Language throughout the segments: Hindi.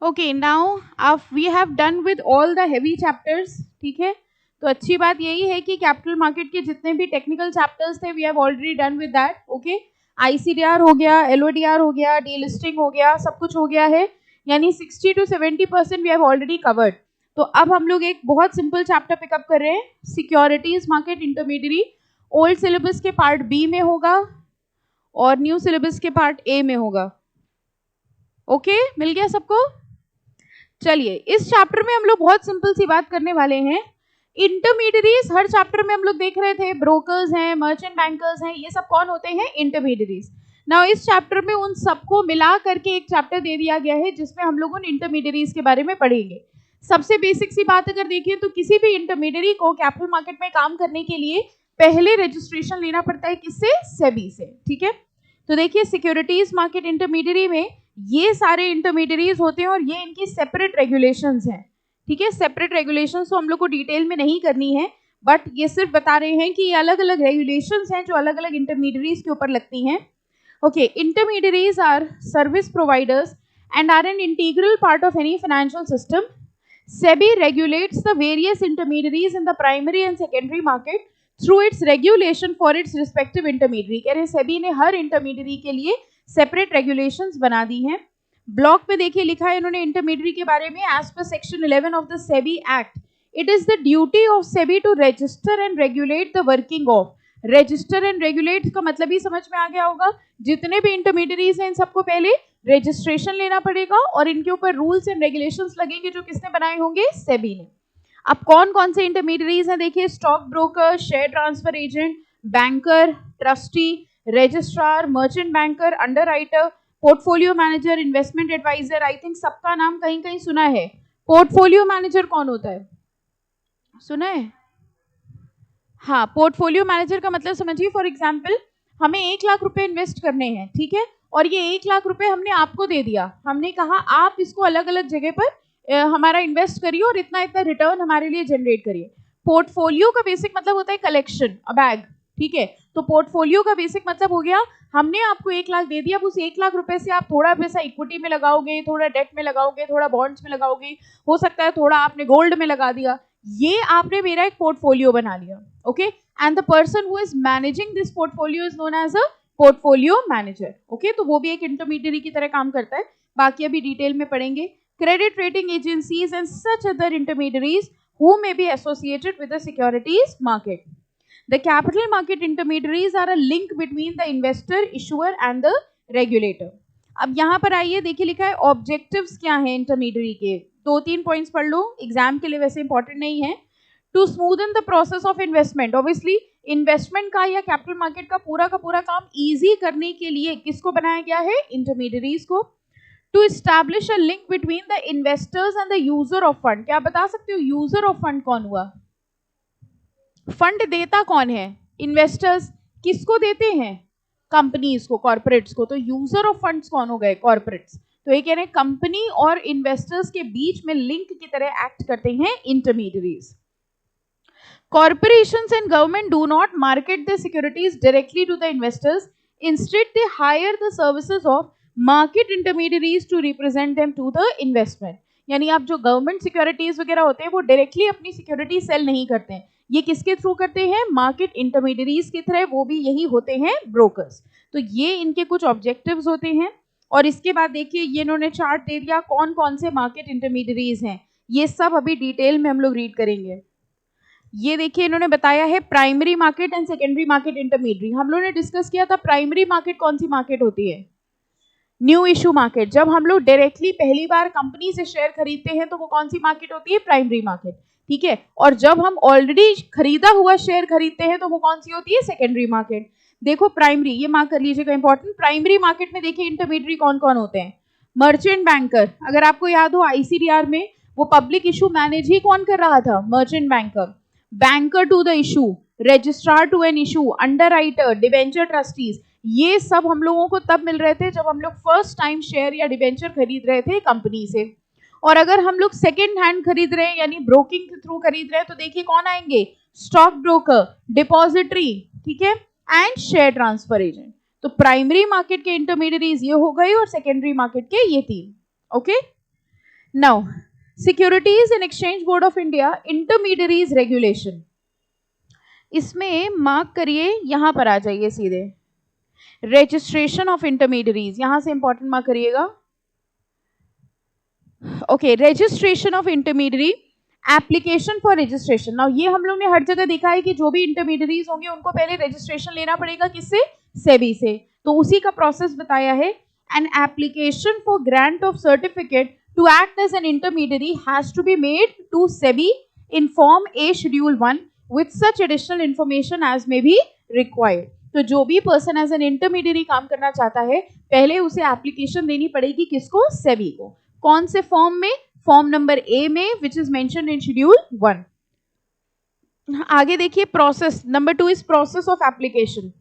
Okay, now we have done with all the heavy chapters. ठीक है, तो अच्छी बात यही है कि कैपिटल मार्केट के जितने भी टेक्निकल चैप्टर्स थे we have already done with that. Okay, ICDR हो गया, एलओडीआर हो गया, डीलिस्टिंग हो गया, सब कुछ हो गया है. यानी 60 to 70% we have already covered. तो अब हम लोग एक बहुत सिंपल चैप्टर पिकअप कर रहे हैं, securities market intermediary. Old syllabus के पार्ट बी में होगा और न्यू सिलेबस के पार्ट ए में होगा. ओके, मिल गया सबको? चलिए, इस चैप्टर में हम लोग बहुत सिंपल सी बात करने वाले हैं. इंटरमीडियरीज हर चैप्टर में हम लोग देख रहे थे, ब्रोकर्स हैं, मर्चेंट बैंकर्स हैं, ये सब कौन होते हैं? इंटरमीडियरीज. नाउ इस चैप्टर में उन सबको मिला करके एक चैप्टर दे दिया गया है जिसमें हम लोग उन इंटरमीडियरीज के बारे में पढ़ेंगे. सबसे बेसिक सी बात अगर देखिए तो किसी भी इंटरमीडियरी को कैपिटल मार्केट में काम करने के लिए पहले रजिस्ट्रेशन लेना पड़ता है. किससे? सेबी से. ठीक है, तो देखिए सिक्योरिटीज मार्केट इंटरमीडियरी में ये सारे इंटरमीडियरीज होते हैं और ये इनकी सेपरेट रेगुलेशंस हैं. ठीक है, सेपरेट रेगुलेशंस तो हम लोग को डिटेल में नहीं करनी है, बट ये सिर्फ बता रहे हैं कि ये अलग अलग रेगुलेशंस हैं जो अलग अलग इंटरमीडियरीज के ऊपर लगती हैं. Okay, intermediaries are service providers and are an integral part of any financial system. SEBI regulates the various intermediaries in the primary and secondary market through its regulation for its respective intermediary. कह रहे हैं SEBI ने हर इंटरमीडियरी के लिए सेपरेट रेगुलेशंस बना दी हैं. ब्लॉक पे देखिए लिखा है इन्होंने इंटरमीडियरी के बारे में, एज पर section 11 of the SEBI act it is the duty of SEBI to register and regulate the working of. Register and regulate का मतलब ही समझ में आ गया होगा. जितने भी इंटरमीडियरीज हैं इन सबको पहले रजिस्ट्रेशन लेना पड़ेगा और इनके ऊपर रूल्स एंड रेगुलेशंस लगेंगे जो किसने बनाए होंगे? सेबी ने. अब कौन कौन से इंटरमीडियरीज हैं देखिए, stock broker, share transfer agent, banker, trustee, registrar, merchant banker, underwriter, portfolio manager, investment adviser. I think सबका नाम कहीं कहीं सुना है. पोर्टफोलियो मैनेजर कौन होता है? सुना है? हाँ, पोर्टफोलियो मैनेजर का मतलब समझिए, फॉर एग्जाम्पल हमें 1 लाख रुपए इन्वेस्ट करने हैं. ठीक है, और ये 1 लाख रुपए हमने आपको दे दिया, हमने कहा आप इसको अलग अलग जगह पर हमारा इन्वेस्ट करिए और इतना इतना रिटर्न हमारे लिए जनरेट करिए. पोर्टफोलियो का बेसिक मतलब होता है कलेक्शन, अ बैग. ठीक है, तो पोर्टफोलियो का बेसिक मतलब हो गया हमने आपको 1 लाख दे दिया, अब उस 1 लाख रुपए से आप थोड़ा पैसा इक्विटी में लगाओगे, थोड़ा डेट में लगाओगे, थोड़ा बॉन्ड्स में लगाओगे, हो सकता है थोड़ा आपने गोल्ड में लगा दिया. ये आपने मेरा एक पोर्टफोलियो बना लिया. Okay, and the person who is managing this portfolio is known as a portfolio manager. Okay, तो वो भी एक इंटरमीडियरी की तरह काम करता है. बाकी अभी डिटेल में पढ़ेंगे. Credit rating agencies and such other intermediaries who may be associated with the securities market. The capital market intermediaries are a link between the investor, issuer and the regulator. अब यहाँ पर आइए, देखिए लिखा है ऑब्जेक्टिव्स क्या हैं इंटरमीडियरी के. 2-3 पॉइंट्स पढ़ लो, एग्जाम के लिए वैसे इंपॉर्टेंट नहीं है. To smoothen the process of investment. Obviously investment का या कैपिटल मार्केट का पूरा काम ईजी करने के लिए किसको बनाया गया है? इंटरमीडियरीज को. To establish a link between the investors and the user of fund. क्या बता सकते हो यूजर ऑफ फंड कौन हुआ? फंड देता कौन है? इन्वेस्टर्स. किसको देते हैं? कंपनीज को, कॉर्पोरेट्स को. तो यूजर ऑफ फंड्स कौन हो गए? कॉर्पोरेट्स. तो ये कह रहे हैं कंपनी और इन्वेस्टर्स के बीच में लिंक की तरह एक्ट करते हैं intermediaries. Corporations and government do not market their securities directly to the investors. Instead, they hire the services of market intermediaries to represent them to the investment. यानी आप जो गवर्नमेंट सिक्योरिटीज वगैरह होते हैं वो डायरेक्टली अपनी सिक्योरिटी सेल नहीं करते हैं, ये किसके थ्रू करते हैं? मार्केट इंटरमीडियरीज की तरह, वो भी यही होते हैं ब्रोकर्स. तो ये इनके कुछ ऑब्जेक्टिव्स होते हैं. और इसके बाद देखिए ये इन्होंने चार्ट दे दिया कौन कौन से मार्केट इंटरमीडियरीज हैं. ये सब अभी डिटेल में हम लोग रीड करेंगे. ये देखिए इन्होंने बताया है primary market and secondary market intermediary. हम लोगों ने डिस्कस किया था प्राइमरी मार्केट कौन सी मार्केट होती है? New issue market. जब हम लोग डायरेक्टली पहली बार कंपनी से शेयर खरीदते हैं तो वो कौन सी मार्केट होती है? Primary market. ठीक है, और जब हम ऑलरेडी खरीदा हुआ शेयर खरीदते हैं तो वो कौन सी होती है? Secondary market. देखो प्राइमरी, ये मार्क कर लीजिएगा इंपॉर्टेंट. प्राइमरी मार्केट में देखिए इंटरमीडियरी कौन कौन होते हैं? Merchant banker. अगर आपको याद हो आईसीडीआर में वो पब्लिक इशू मैनेज ही कौन कर रहा था? Merchant banker. Banker to the issue, registrar to an issue, underwriter, debenture trustees. ये सब हम लोगों को तब मिल रहे थे जब हम लोग फर्स्ट टाइम शेयर या डिबेंचर खरीद रहे थे कंपनी से. और अगर हम लोग सेकेंड हैंड खरीद रहे हैं यानी ब्रोकिंग के थ्रू खरीद रहे हैं तो देखिए कौन आएंगे? स्टॉक ब्रोकर, डिपॉजिटरी, ठीक है, एंड शेयर ट्रांसफर एजेंट. तो प्राइमरी मार्केट के इंटरमीडियरीज ये हो गए और सेकेंडरी मार्केट के ये 3. Okay, now securities and exchange board of India intermediaries regulation, इसमें मार्क करिए, यहां पर आ जाइए सीधे, रजिस्ट्रेशन ऑफ इंटरमीडियरीज, यहां से इंपॉर्टेंट मार्क करिएगा। Okay, registration of intermediary, application for registration. Now ये हम लोग ने हर जगह देखा है कि जो भी इंटरमीडियरीज होंगे उनको पहले रजिस्ट्रेशन लेना पड़ेगा, किससे? सेबी से। तो उसी का प्रोसेस बताया है। An application for grant of certificate to act as an intermediary has to be made to SEBI in Form A Schedule 1 with such additional information as may be required. तो जो भी पर्सन एज एन इंटरमीडियरी काम करना चाहता है पहले उसे एप्लीकेशन देनी पड़ेगी, किसको? सेबी को। कौन से फॉर्म में? फॉर्म नंबर ए में, which is mentioned in schedule 1। आगे देखिए process number 2 is process of application.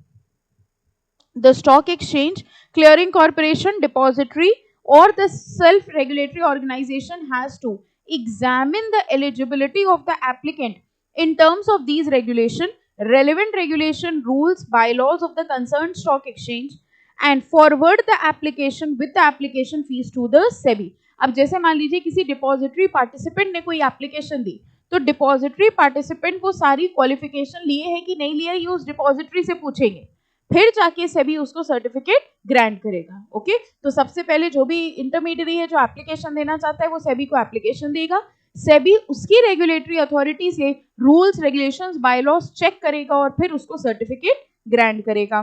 The stock exchange, clearing corporation, depository or the self-regulatory organization has to examine the eligibility of the applicant in terms of these regulation, relevant regulation, rules, bylaws of the concerned stock exchange and forward the application with the application fees to the SEBI. अब जैसे मान लीजिए किसी डिपॉजिटरी पार्टिसिपेंट ने कोई एप्लीकेशन दी, तो डिपॉजिटरी पार्टिसिपेंट को सारी क्वालिफिकेशन लिए है कि नहीं लिए, ये उस डिपॉजिटरी से पूछेंगे, फिर जाके सेबी उसको सर्टिफिकेट ग्रांट करेगा। ओके, तो सबसे पहले जो भी इंटरमीडियरी है जो एप्लीकेशन देना चाहता है वो सेबी को एप्लीकेशन देगा, सेबी उसकी रेगुलेटरी अथॉरिटी से रूल्स, रेगुलेशंस, बायलॉज चेक करेगा और फिर उसको सर्टिफिकेट ग्रांट करेगा।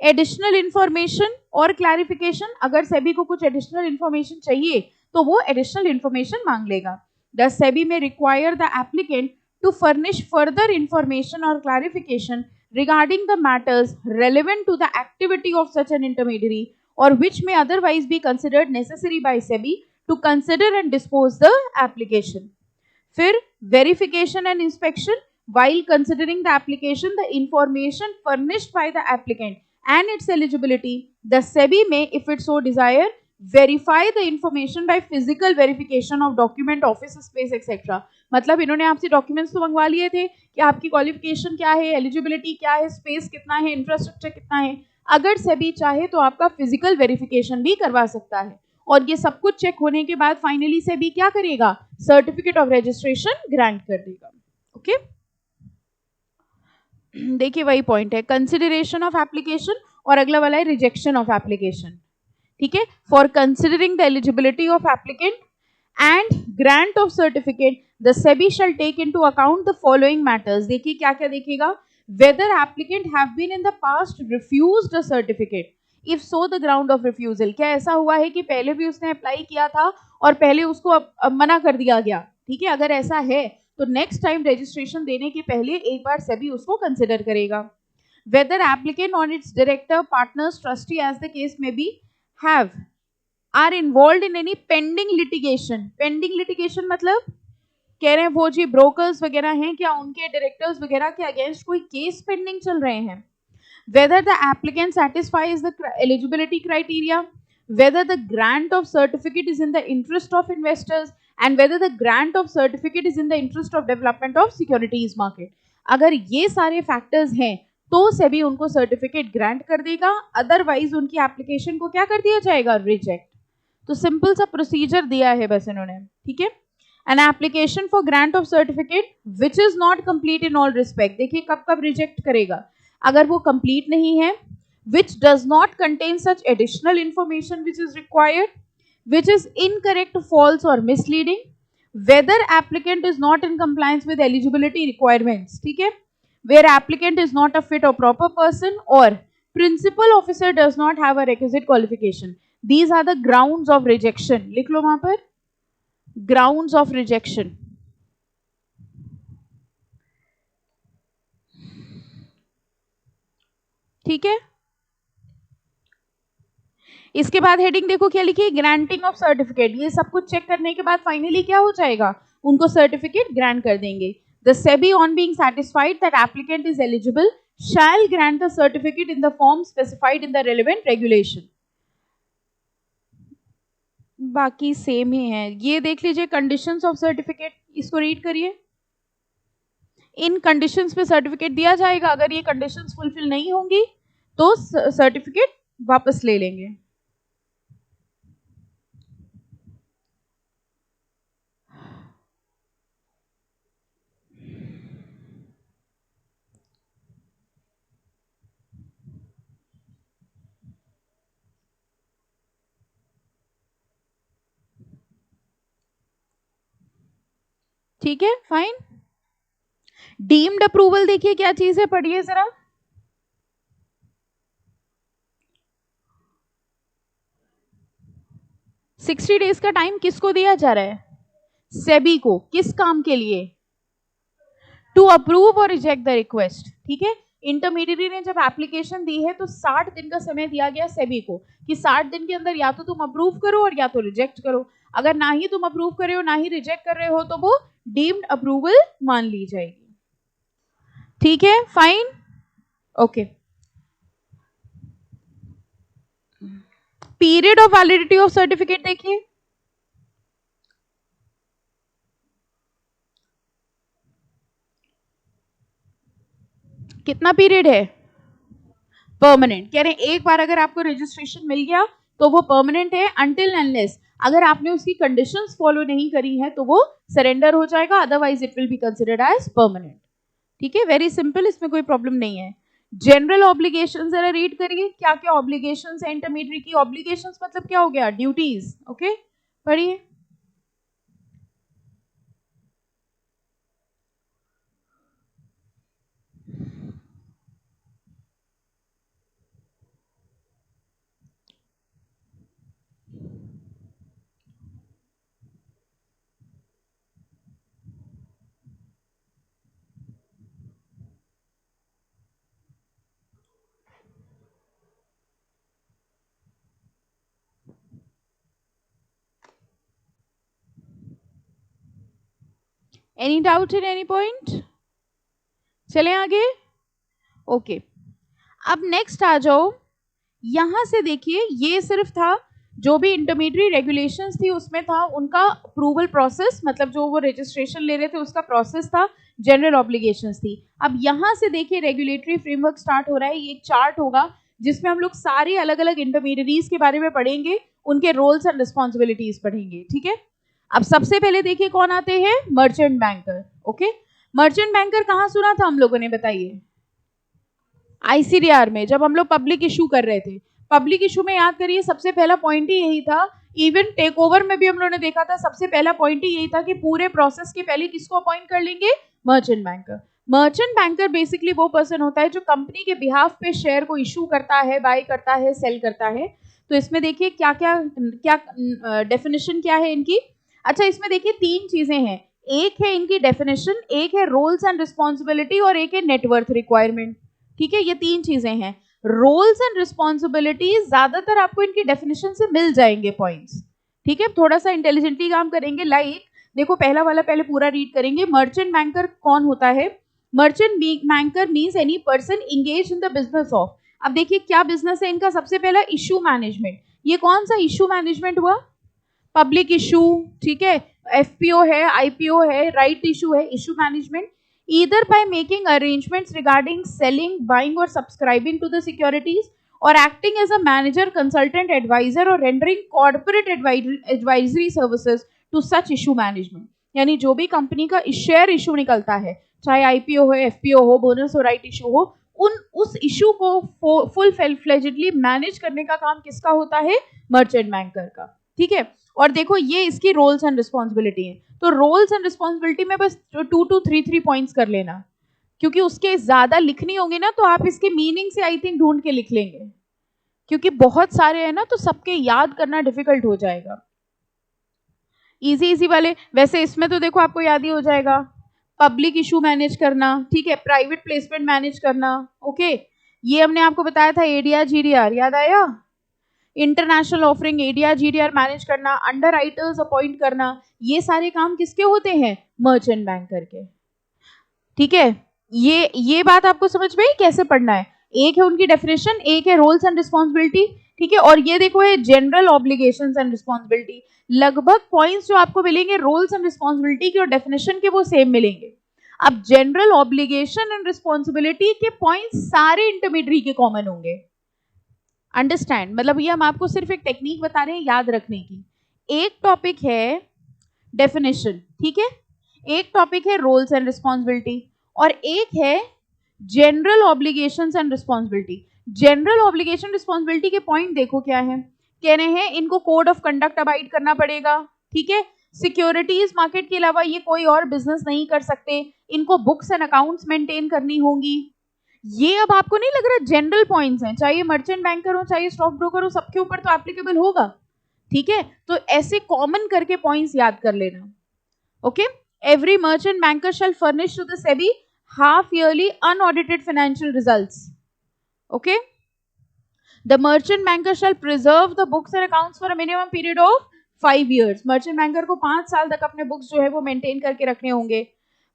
एडिशनल इंफॉर्मेशन और क्लैरिफिकेशन, अगर सेबी को कुछ एडिशनल इंफॉर्मेशन चाहिए तो वो एडिशनल इंफॉर्मेशन मांग लेगा। द सेबी में require the applicant to furnish further information और clarification regarding the matters relevant to the activity of such an intermediary or which may otherwise be considered necessary by SEBI to consider and dispose the application. फिर verification and inspection, while considering the application, the information furnished by the applicant and its eligibility, the SEBI may, if it so desire, verify the information by physical verification of document, office space, etc. मतलब इन्होंने आपसे डॉक्यूमेंट्स तो मंगवा लिए थे कि आपकी क्वालिफिकेशन क्या है, एलिजिबिलिटी क्या है, स्पेस कितना है, इंफ्रास्ट्रक्चर कितना है। अगर सेबी चाहे तो आपका फिजिकल वेरिफिकेशन भी करवा सकता है और ये सब कुछ चेक होने के बाद फाइनली सेबी क्या करेगा? सर्टिफिकेट ऑफ रजिस्ट्रेशन ग्रांट कर देगा। ओके, देखिए वही पॉइंट है, कंसिडरेशन ऑफ एप्लीकेशन और अगला वाला है रिजेक्शन ऑफ एप्लीकेशन। ठीक है, for considering the eligibility of applicant and grant of certificate, the SEBI shall take into account the following matters. देखिए क्या क्या देखेगा? Whether applicant have been in the past refused a certificate, if so the ground of refusal, क्या ऐसा हुआ है कि पहले भी उसने अप्लाई किया था और पहले उसको मना कर दिया गया? ठीक है, अगर ऐसा है तो नेक्स्ट टाइम रजिस्ट्रेशन देने के पहले एक बार सेबी उसको कंसिडर करेगा। Whether applicant or its director, partners, trustee as the case may be have are involved in any pending litigation. Pending litigation मतलब कह रहे हैं वो जी ब्रोकर्स वगैरह हैं क्या, उनके डायरेक्टर्स वगैरह के अगेंस्ट कोई केस पेंडिंग चल रहे हैं। Whether the applicant satisfies the eligibility criteria, whether the grant of certificate is in the interest of investors and whether the grant of certificate is in the interest of development of securities market. अगर ये सारे फैक्टर्स हैं तो सेबी उनको सर्टिफिकेट ग्रांट कर देगा, अदरवाइज उनकी एप्लीकेशन को क्या कर दिया जाएगा? रिजेक्ट। तो सिंपल सा प्रोसीजर दिया है बस इन्होंने। ठीक है, an application for grant of certificate which is not complete in all respect, देखिए कब कब रिजेक्ट करेगा? अगर वो कंप्लीट नहीं है, which does not contain such additional information which is required, which is incorrect, false और misleading, whether applicant is not in compliance with eligibility requirements, ठीक है, where applicant is not a fit और प्रॉपर पर्सन और principal officer does not have a requisite qualification. These are the grounds of rejection. लिख लो वहां पर, grounds of rejection. ठीक है, इसके बाद हेडिंग देखो क्या लिखी है? Granting of certificate. ये सब कुछ चेक करने के बाद फाइनली क्या हो जाएगा? उनको सर्टिफिकेट ग्रांट कर देंगे। The SEBI on being satisfied that applicant is eligible shall grant the certificate in the form specified in the relevant regulation. बाकी सेम ही है। ये देख लीजिए कंडीशंस ऑफ सर्टिफिकेट, इसको रीड करिए। इन कंडीशंस पे सर्टिफिकेट दिया जाएगा, अगर ये कंडीशंस फुलफिल नहीं होंगी तो सर्टिफिकेट वापस ले लेंगे। ठीक है, फाइन। डीम्ड अप्रूवल देखिए क्या चीज है, पढ़िए जरा। सिक्सटी डेज का टाइम किसको दिया जा रहा है? सेबी को। किस काम के लिए? टू अप्रूव और रिजेक्ट द रिक्वेस्ट। ठीक है, इंटरमीडियरी ने जब एप्लीकेशन दी है तो 60 दिन का समय दिया गया सेबी को कि 60 दिन के अंदर या तो तुम अप्रूव करो और या तो रिजेक्ट करो। अगर ना ही तुम अप्रूव कर रहे हो ना ही रिजेक्ट कर रहे हो तो वो डीम्ड अप्रूवल मान ली जाएगी। ठीक है, fine, okay. Period of validity of certificate देखिए, कितना पीरियड है? परमानेंट। कह रहे हैं एक बार अगर आपको रजिस्ट्रेशन मिल गया तो वो परमानेंट है, अनटिल अनलेस अगर आपने उसकी कंडीशंस फॉलो नहीं करी है तो वो सरेंडर हो जाएगा, otherwise it will be considered as permanent. ठीक है, वेरी सिंपल, इसमें कोई प्रॉब्लम नहीं है। जनरल ऑब्लिगेशन जरा रीड करिए, क्या क्या ऑब्लिगेशंस है इंटरमीडिएट की। ऑब्लिगेशंस मतलब क्या हो गया? ड्यूटीज। ओके, पढ़िए। Any doubt in any point? चले आगे, ओके। अब नेक्स्ट आ जाओ, यहां से देखिए, ये सिर्फ था जो भी इंटरमीडिएट रेगुलेशंस थी उसमें था उनका अप्रूवल प्रोसेस, मतलब जो वो रजिस्ट्रेशन ले रहे थे उसका प्रोसेस था, जनरल ऑब्लिगेशंस थी। अब यहां से देखिए रेगुलेटरी फ्रेमवर्क स्टार्ट हो रहा है। ये एक चार्ट होगा जिसमें हम लोग सारे अलग अलग इंटरमीडिएटरीज के बारे में पढ़ेंगे, उनके रोल्स एंड रिस्पॉन्सिबिलिटीज पढ़ेंगे। ठीक है, अब सबसे पहले देखिए कौन आते हैं? Merchant banker. Okay, merchant banker कहाँ सुना था हम लोगों ने, बताइए? आईसीडीआर में, जब हम लोग पब्लिक इशू कर रहे थे। पब्लिक इशू में याद करिए सबसे पहला पॉइंट ही यही था, इवन टेक ओवर में भी हम लोगों ने देखा था, सबसे पहला पॉइंट ही यही था कि पूरे प्रोसेस के पहले किसको अपॉइंट कर लेंगे? Merchant banker. Merchant banker basically वो पर्सन होता है जो कंपनी के बिहाफ पे शेयर को इशू करता है, बाय करता है, सेल करता है। तो इसमें देखिए क्या क्या क्या डेफिनेशन क्या है इनकी। अच्छा, इसमें देखिए तीन चीजें हैं, एक है इनकी डेफिनेशन, एक है रोल्स एंड रिस्पॉन्सिबिलिटी और एक है नेटवर्थ रिक्वायरमेंट। ठीक है, ये तीन चीजें हैं। रोल्स एंड रिस्पॉन्सिबिलिटीज ज्यादातर आपको इनकी डेफिनेशन से मिल जाएंगे पॉइंट्स। ठीक है, थोड़ा सा इंटेलिजेंटली काम करेंगे। लाइक देखो, पहला वाला पहले पूरा रीड करेंगे। मर्चेंट बैंकर कौन होता है? Merchant banker means any person engage in the business of. अब देखिए क्या बिजनेस है इनका। सबसे पहला इशू मैनेजमेंट। ये कौन सा इशू मैनेजमेंट हुआ? Public issue. ठीक है, एफपीओ है, आईपीओ है, राइट इशू है, issue management. either by making arrangements regarding selling, buying or subscribing to the securities, or acting as a manager, consultant, advisor or rendering corporate advisory services to such issue management। यानी जो भी कंपनी का शेयर इशू निकलता है, चाहे आईपीओ हो, एफपीओ हो, बोनस हो, राइट इशू हो, उस इशू को फुल फ्लेजेडली मैनेज करने का काम किसका होता है? मर्चेंट बैंकर का। ठीक है, और देखो ये इसकी रोल्स एंड रिस्पॉन्सिबिलिटी है। तो रोल्स एंड रिस्पॉन्सिबिलिटी में बस 2 to 3 पॉइंट्स कर लेना, क्योंकि उसके ज्यादा लिखनी होंगी ना तो आप इसके मीनिंग से आई थिंक ढूंढ के लिख लेंगे, क्योंकि बहुत सारे हैं ना तो सबके याद करना डिफिकल्ट हो जाएगा। इजी इजी वाले, वैसे इसमें तो देखो आपको याद ही हो जाएगा। पब्लिक इशू मैनेज करना, ठीक है, प्राइवेट प्लेसमेंट मैनेज करना। ओके, ये हमने आपको बताया था एडीआर जीडीआर, याद आया? International offering, ADR GDR manage करना, अंडर राइटर्स अपॉइंट करना, ये सारे काम किसके होते हैं? मर्चेंट बैंकर के। ठीक है, ये बात आपको समझ में कैसे पढ़ना है? एक है उनकी डेफिनेशन, एक है रोल्स एंड रिस्पॉन्सिबिलिटी। ठीक है, और ये देखो है जनरल ऑब्लिगेशंस एंड रिस्पॉन्सिबिलिटी। लगभग पॉइंट्स जो आपको मिलेंगे रोल्स एंड रिस्पॉन्सिबिलिटी के और डेफिनेशन के वो सेम मिलेंगे। अब जनरल ऑब्लिगेशन एंड रिस्पॉन्सिबिलिटी के पॉइंट्स सारे इंटरमीडिएट के कॉमन होंगे। अंडरस्टैंड? मतलब ये हम आपको सिर्फ एक टेक्निक बता रहे हैं याद रखने की। एक टॉपिक है डेफिनेशन, ठीक है, एक टॉपिक है रोल्स एंड रिस्पॉन्सिबिलिटी, और एक है general obligations and responsibility. General obligation responsibility के पॉइंट देखो क्या है। कह रहे हैं इनको कोड ऑफ कंडक्ट अबाइड करना पड़ेगा। ठीक है, सिक्योरिटीज मार्केट के अलावा ये कोई और बिजनेस नहीं कर सकते, इनको बुक्स एंड अकाउंट्स मेंटेन करनी होंगी। ये अब आपको नहीं लग रहा जनरल पॉइंट्स हैं, चाहे मर्चेंट बैंकर हो चाहे स्टॉक ब्रोकर हो, सबके ऊपर तो एप्लीकेबल होगा, ठीक है। तो ऐसे कॉमन करके पॉइंट्स याद कर लेना, okay. Every merchant banker shall furnish to the SEBI half yearly unaudited financial results, okay. The merchant banker shall preserve the books and accounts for a minimum period of 5 years. Merchant banker को 5 साल तक अपने बुक्स जो है वो मेंटेन करके रखने होंगे।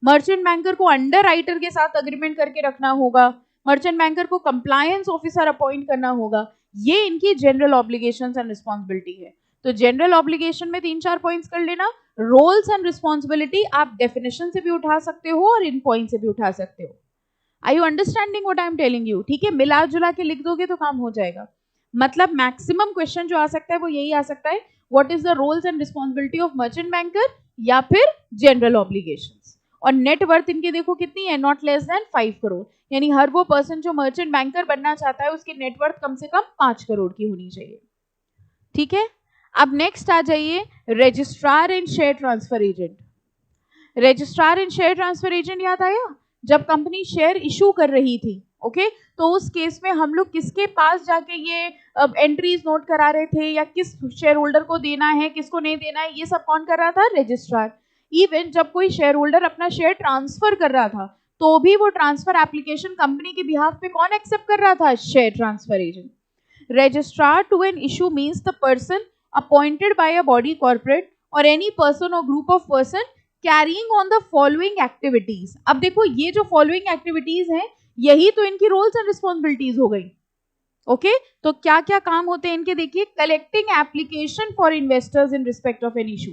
मर्चेंट बैंकर को अंडर राइटर के साथ अग्रीमेंट करके रखना होगा। मर्चेंट बैंकर को कंप्लायंस ऑफिसर अपॉइंट करना होगा। ये इनकी जनरल ऑब्लिगेशंस एंड रिस्पॉन्सिबिलिटी है। तो जनरल ऑब्लिगेशन में 3-4 पॉइंट्स कर लेना। रोल्स एंड रिस्पॉन्सिबिलिटी आप डेफिनेशन से भी उठा सकते हो और इन पॉइंट से भी उठा सकते हो। Are you understanding what I am telling you? ठीक है, मिला जुला के लिख दोगे तो काम हो जाएगा। मतलब मैक्सिमम क्वेश्चन जो आ सकता है वो यही आ सकता है, what is the roles and responsibility of merchant banker या फिर जनरल ऑब्लिगेशंस। और नेट वर्थ इनके देखो कितनी है, नॉट लेस देन 5 करोड़, यानी हर वो पर्सन जो मर्चेंट बैंकर बनना चाहता है उसकी नेटवर्थ कम से कम 5 करोड़ की होनी चाहिए, ठीक है। अब नेक्स्ट आ जाइए registrar and share transfer agent. Registrar and share transfer agent याद आया, जब कंपनी शेयर इशू कर रही थी, ओके, तो उस केस में हम लोग किसके पास जाके ये एंट्रीज नोट करा रहे थे, या किस शेयर होल्डर को देना है किसको नहीं देना है, ये सब कौन कर रहा था, रजिस्ट्रार। इवन जब कोई शेयर होल्डर अपना शेयर ट्रांसफर कर रहा था तो भी वो ट्रांसफर एप्लीकेशन कंपनी के बिहाफ पे कौन एक्सेप्ट कर रहा था, share transfer agent. Registrar to an issue means the person appointed by a body corporate or any person or group of person carrying on the following activities. अब देखो ये जो फॉलोइंग एक्टिविटीज हैं यही तो इनकी रोल्स एंड रिस्पॉन्सिबिलिटीज हो गई, ओके। तो क्या क्या काम होते हैं इनके, देखिए, collecting application for investors in respect of an issue.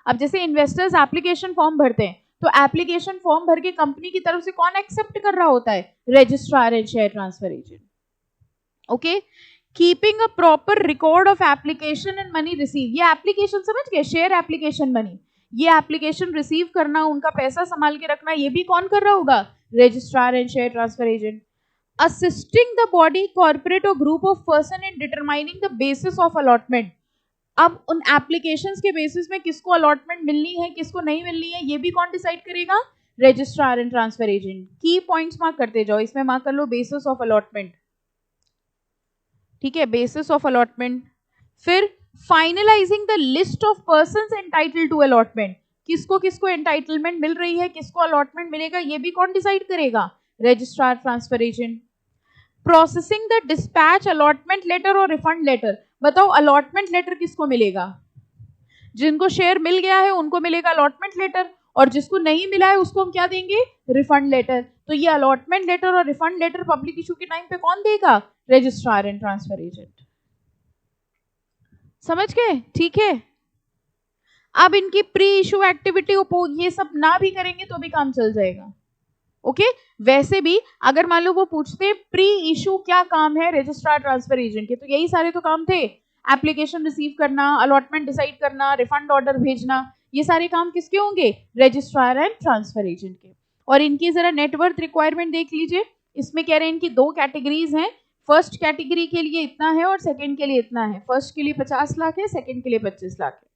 अब जैसे इन्वेस्टर्स एप्लीकेशन फॉर्म भरते हैं तो एप्लीकेशन फॉर्म भर के कंपनी की तरफ से कौन एक्सेप्ट कर रहा होता है, registrar and share transfer agent, okay. Keeping a proper record of application and money receive, ये एप्लीकेशन समझ गए, शेयर एप्लीकेशन मनी, ये एप्लीकेशन रिसीव करना, उनका पैसा संभाल के रखना, ये भी कौन कर रहा होगा, registrar and share transfer agent. Assisting the body corporate और group of person in determining the basis of allotment. अब उन एप्लीकेशंस के बेसिस में किसको अलॉटमेंट मिलनी है किसको नहीं मिलनी है ये भी कौन डिसाइड करेगा, रजिस्ट्रार एंड ट्रांसफर एजेंट। की पॉइंट्स मार्क करते जाओ, इसमें मार्क कर लो बेसिस ऑफ अलॉटमेंट, ठीक है, बेसिस ऑफ अलॉटमेंट। फिर finalising the list of persons entitled to allotment, किसको किसको एंटाइटलमेंट मिल रही है किसको अलॉटमेंट मिलेगा ये भी कौन डिसाइड करेगा, registrar transfer agent. Processing the dispatch allotment letter और रिफंड लेटर, बताओ अलॉटमेंट लेटर किसको मिलेगा, जिनको शेयर मिल गया है उनको मिलेगा अलॉटमेंट लेटर, और जिसको नहीं मिला है उसको हम क्या देंगे, रिफंड लेटर। तो ये अलॉटमेंट लेटर और रिफंड लेटर पब्लिक इशू के टाइम पे कौन देगा, रजिस्ट्रार एंड ट्रांसफर एजेंट। समझ गए, ठीक है। अब इनकी प्री इशू एक्टिविटी ये सब ना भी करेंगे तो भी काम चल जाएगा, ओके। वैसे भी अगर मान लो वो पूछते प्री इशू क्या काम है रजिस्ट्रार ट्रांसफर एजेंट के, तो यही सारे तो काम थे, एप्लीकेशन रिसीव करना, अलॉटमेंट डिसाइड करना, रिफंड ऑर्डर भेजना, ये सारे काम किसके होंगे, रजिस्ट्रार एंड ट्रांसफर एजेंट के। और इनकी जरा नेटवर्थ रिक्वायरमेंट देख लीजिए, इसमें कह रहे हैं इनकी 2 कैटेगरीज हैं, फर्स्ट कैटेगरी के लिए इतना है और सेकंड के लिए इतना है, फर्स्ट के लिए 50 लाख है, सेकंड के लिए 25 लाख है,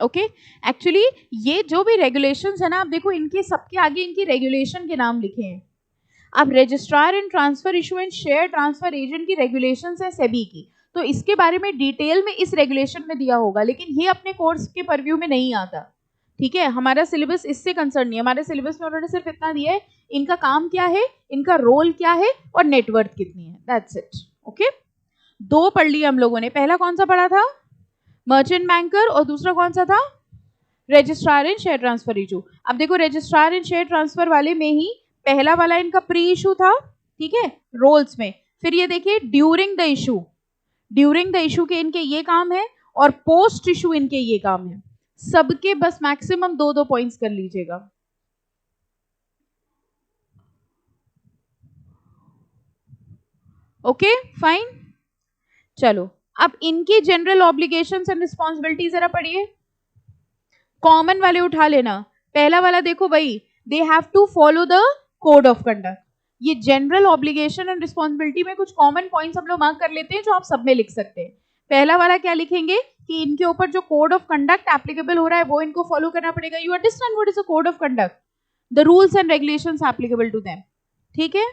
ओके। एक्चुअली ये जो भी रेगुलेशंस है ना, आप देखो इनके सबके आगे इनकी रेगुलेशन के नाम लिखे हैं। अब registrar and transfer issue and share transfer agent की रेगुलेशंस है सेबी की, तो इसके बारे में डिटेल में इस रेगुलेशन में दिया होगा, लेकिन ये अपने कोर्स के परव्यू में नहीं आता, ठीक है। हमारा सिलेबस इससे कंसर्न नहीं है, हमारे सिलेबस में उन्होंने सिर्फ इतना दिया है इनका काम क्या है, इनका रोल क्या है और नेटवर्थ कितनी है, दैट्स इट, ओके। 2 पढ़ लिया हम लोगों ने, पहला कौन सा पढ़ा था, मर्चेंट बैंकर, और दूसरा कौन सा था, registrar and share transfer issue. अब देखो रजिस्ट्रार एंड शेयर ट्रांसफर वाले में ही पहला वाला इनका प्री इशू था, ठीक है, रोल्स में। फिर ये देखिए during the issue, during the issue के इनके ये काम है और पोस्ट इशू इनके ये काम है। सबके बस मैक्सिमम 2-2 पॉइंट्स कर लीजिएगा, ओके फाइन। चलो अब इनकी जनरल ऑब्लिगेशंस एंड रिस्पॉन्सिबिलिटी जरा पढ़िए, कॉमन वाले उठा लेना। पहला वाला देखो भाई, they have to follow the code of conduct. ये जनरल ऑब्लिगेशन एंड रिस्पॉन्सिबिलिटी में कुछ कॉमन पॉइंट्स हम लोग मार्क कर लेते हैं जो आप सब में लिख सकते हैं। पहला वाला क्या लिखेंगे, कि इनके ऊपर जो कोड ऑफ कंडक्ट एप्लीकेबल हो रहा है वो इनको फॉलो करना पड़ेगा. You understand what is a code of conduct? The rules and regulations applicable to them. ठीक है,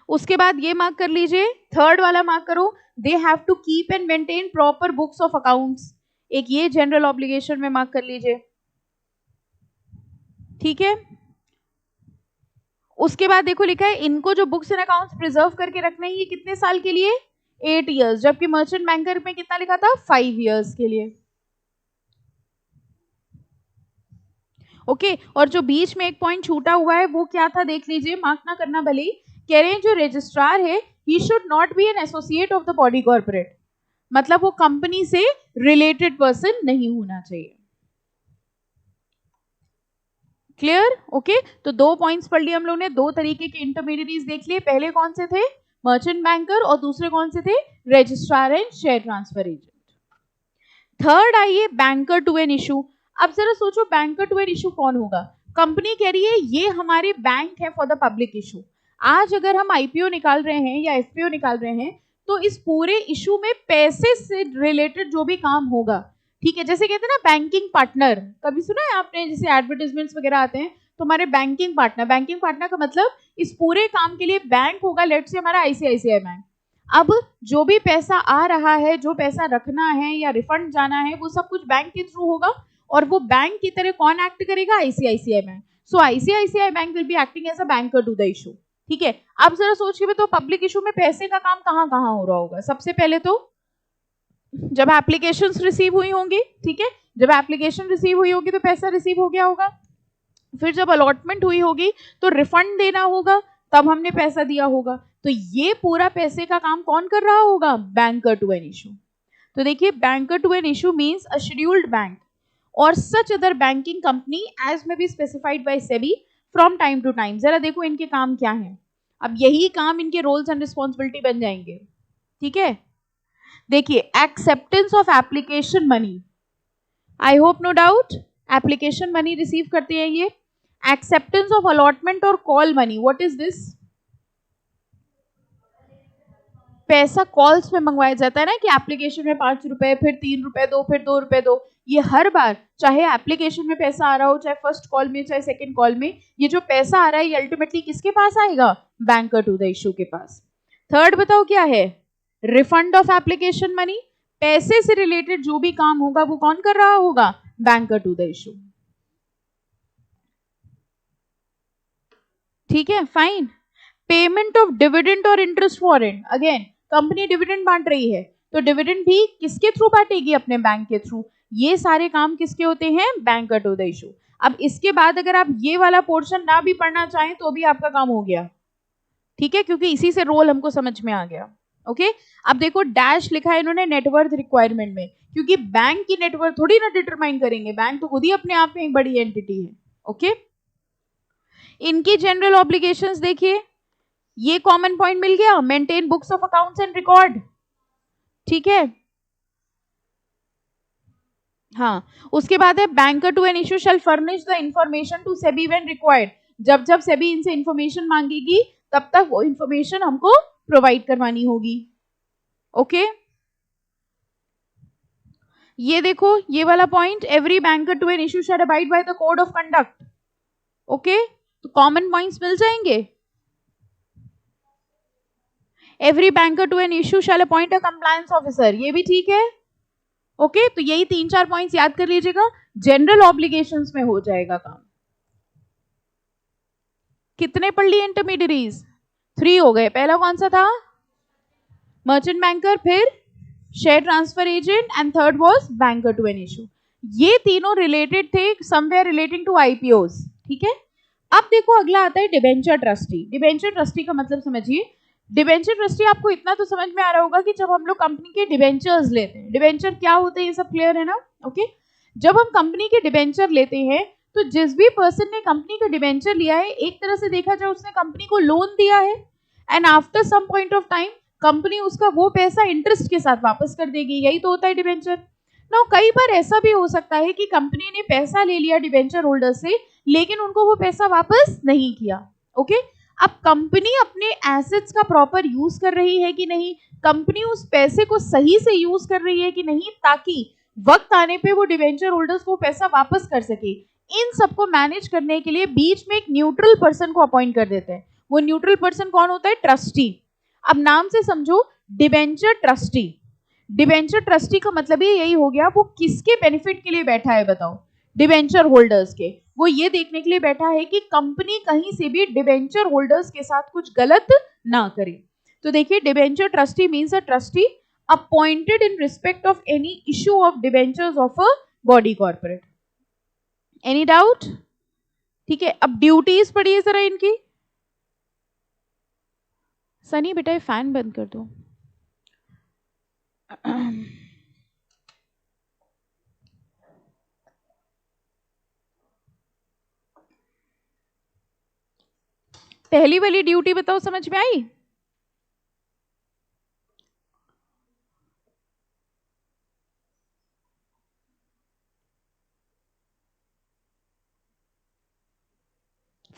उसके बाद ये मार्क कर लीजिए, थर्ड वाला मार्क करो, they have to keep and maintain proper books of accounts. एक ये जनरल ऑब्लिगेशन में मार्क कर लीजिए. ठीक है, उसके बाद देखो लिखा है इनको जो बुक्स एंड अकाउंट्स प्रिजर्व करके रखना है, ये कितने साल के लिए? 8 years. जबकि मर्चेंट बैंकर में कितना लिखा था? 5 years के लिए. ओके, और जो बीच में एक पॉइंट छूटा हुआ है वो क्या था देख लीजिए, मार्क ना करना भले ही. कह रहे हैं जो रजिस्ट्रार है he should not be an associate of the body corporate. मतलब वो कंपनी से रिलेटेड पर्सन नहीं होना चाहिए. क्लियर? ओके, तो 2 पॉइंट्स पढ़ लिए हम लोग ने. 2 तरीके के इंटरमीडिएरीज देख लिए. पहले कौन से थे? मर्चेंट बैंकर, और दूसरे कौन से थे? Registrar and share transfer agent. Third आइए बैंकर टू एन इशू. अब जरा सोचो बैंकर टू एन इशू कौन होगा? कंपनी कह रही है ये हमारे बैंक है फॉर द पब्लिक इशू. आज अगर हम आईपीओ निकाल रहे हैं या एफपीओ निकाल रहे हैं तो इस पूरे इशू में पैसे से रिलेटेड जो भी काम होगा, ठीक है, जैसे कहते हैं ना बैंकिंग पार्टनर, कभी सुना है आपने? जैसे एडवर्टाइजमेंट्स वगैरह आते हैं तो हमारे बैंकिंग पार्टनर का मतलब इस पूरे काम के लिए बैंक होगा. लेट्स से हमारा आईसीआईसीआई बैंक. अब जो भी पैसा आ रहा है, जो पैसा रखना है या रिफंड जाना है, वो सब कुछ बैंक के थ्रू होगा. और वो बैंक की तरह कौन एक्ट करेगा? ICICI bank. So ICICI bank will be acting as a banker to the issue. ठीक है, अब जरा सोचिए तो पब्लिक इशू में पैसे का काम कहाँ कहाँ हो रहा होगा? सबसे पहले तो जब एप्लीकेशंस रिसीव हुई होंगी, ठीक है, जब एप्लीकेशन रिसीव हुई होगी तो पैसा रिसीव हो गया होगा. फिर जब अलॉटमेंट हुई होगी तो रिफंड देना होगा, तब हमने पैसा दिया होगा. तो ये पूरा पैसे का काम कौन कर रहा होगा? Banker to an issue. तो देखिए banker to an issue means a scheduled bank or such other banking company as may be specified by SEBI from time to time. जरा देखो इनके काम क्या हैं. अब यही काम इनके रोल्स एंड रिस्पॉन्सिबिलिटी बन जाएंगे. ठीक है, देखिए acceptance of application money. I hope no doubt application money receive करते हैं ये. एक्सेप्टेंस ऑफ अलॉटमेंट और call money. What is this? पैसा कॉल्स में मंगवाया जाता है ना कि एप्लीकेशन में 5 रुपए, फिर 3 रुपए दो, फिर 2 रुपए दो. ये हर बार चाहे एप्लीकेशन में पैसा आ रहा हो, चाहे फर्स्ट कॉल में, चाहे सेकंड कॉल में, ये जो पैसा आ रहा है ये अल्टीमेटली किसके पास आएगा? बैंकर टू द इशू के पास. थर्ड बताओ क्या है? Refund of application money. पैसे से रिलेटेड जो भी काम होगा वो कौन कर रहा होगा? Banker to the issue. ठीक है, फाइन. पेमेंट ऑफ डिविडेंड और interest foreign. Again company dividend बांट रही है तो डिविडेंड भी किसके थ्रू बांटेगी? अपने बैंक के थ्रू. ये सारे काम किसके होते हैं? Banker to the issue. अब इसके बाद अगर आप ये वाला पोर्शन ना भी पढ़ना चाहें तो भी आपका काम हो गया. ठीक है, क्योंकि इसी से रोल हमको समझ में आ गया. ओके, अब देखो डैश लिखा है इन्होंने नेटवर्थ रिक्वायरमेंट में, क्योंकि बैंक की नेटवर्थ थोड़ी ना डिटरमाइन करेंगे, बैंक तो खुद ही अपने आप में एक बड़ी एंटिटी है. ओके, इनकी जनरल ऑब्लिगेशंस देखिए, ये कॉमन पॉइंट मिल गया, maintain books of accounts and record. ठीक है, हाँ, उसके बाद है banker to an issue shall furnish the information to SEBI when required. जब जब सेबी इनसे इंफॉर्मेशन मांगेगी तब तक वो इंफॉर्मेशन हमको प्रोवाइड करवानी होगी. ओके, ये देखो ये वाला point, every banker to an issue shall abide by the code of conduct. Okay, तो कॉमन पॉइंट्स मिल जाएंगे. Every banker to an issue shall appoint a compliance officer, ये भी ठीक है. ओके, तो यही 3-4 पॉइंट्स याद कर लीजिएगा, जनरल ऑब्लिगेशंस में हो जाएगा काम. कितने पढ़ लिए इंटरमीडिएरीज? 3 हो गए. पहला कौन सा था? मर्चेंट बैंकर, फिर share transfer agent, and third was banker to an issue. ये तीनों रिलेटेड थे समवेयर रिलेटिंग टू आईपीओस. ठीक है, अब देखो अगला आता है डिबेंचर ट्रस्टी. डिबेंचर ट्रस्टी का मतलब समझिए. डिबेंचर ट्रस्टी आपको इतना तो समझ में आ रहा होगा कि जब हम लोग कंपनी के डिबेंचर्स लेते हैं, डिबेंचर क्या होते हैं ये सब क्लियर है ना? ओके, जब हम कंपनी के डिबेंचर लेते हैं तो जिस भी पर्सन ने कंपनी का डिबेंचर लिया है, एक तरह से देखा जाए उसने कंपनी को लोन दिया है, and after some point of time company उसका वो पैसा इंटरेस्ट के साथ वापस कर देगी. यही तो होता है डिबेंचर. नाउ कई बार ऐसा भी हो सकता है कि कंपनी ने पैसा ले लिया डिबेंचर होल्डर से, लेकिन उनको वो पैसा वापस नहीं किया. ओके, अब कंपनी अपने एसेट्स का प्रॉपर यूज कर रही है कि नहीं, कंपनी उस पैसे को सही से यूज कर रही है कि नहीं, ताकि वक्त आने पे वो डिवेंचर होल्डर्स को पैसा वापस कर सके। इन सबको मैनेज करने के लिए बीच में एक न्यूट्रल पर्सन को अपॉइंट कर देते हैं। वो न्यूट्रल पर्सन कौन होता है? ट्रस्टी। अब नाम से समझो, डिवेंचर ट्रस्टी। डिवेंचर ट्रस्टी का मतलब ही यही हो गया, वो किसके बेनिफिट के लिए बैठा है बताओ? डिवेंचर होल्डर्स के। वो ये देखने के लिए बैठा है कि कंपनी कहीं से भी डिवेंचर होल्डर्स के साथ कुछ गलत ना करे। तो देखिए, debenture trustee means a trustee appointed in respect of any issue of debentures of a body corporate. Any doubt? ठीक है, अब ड्यूटीज पढ़िए जरा इनकी। सनी बेटा ये फैन बंद कर दो। पहली वाली ड्यूटी बताओ, समझ में आई?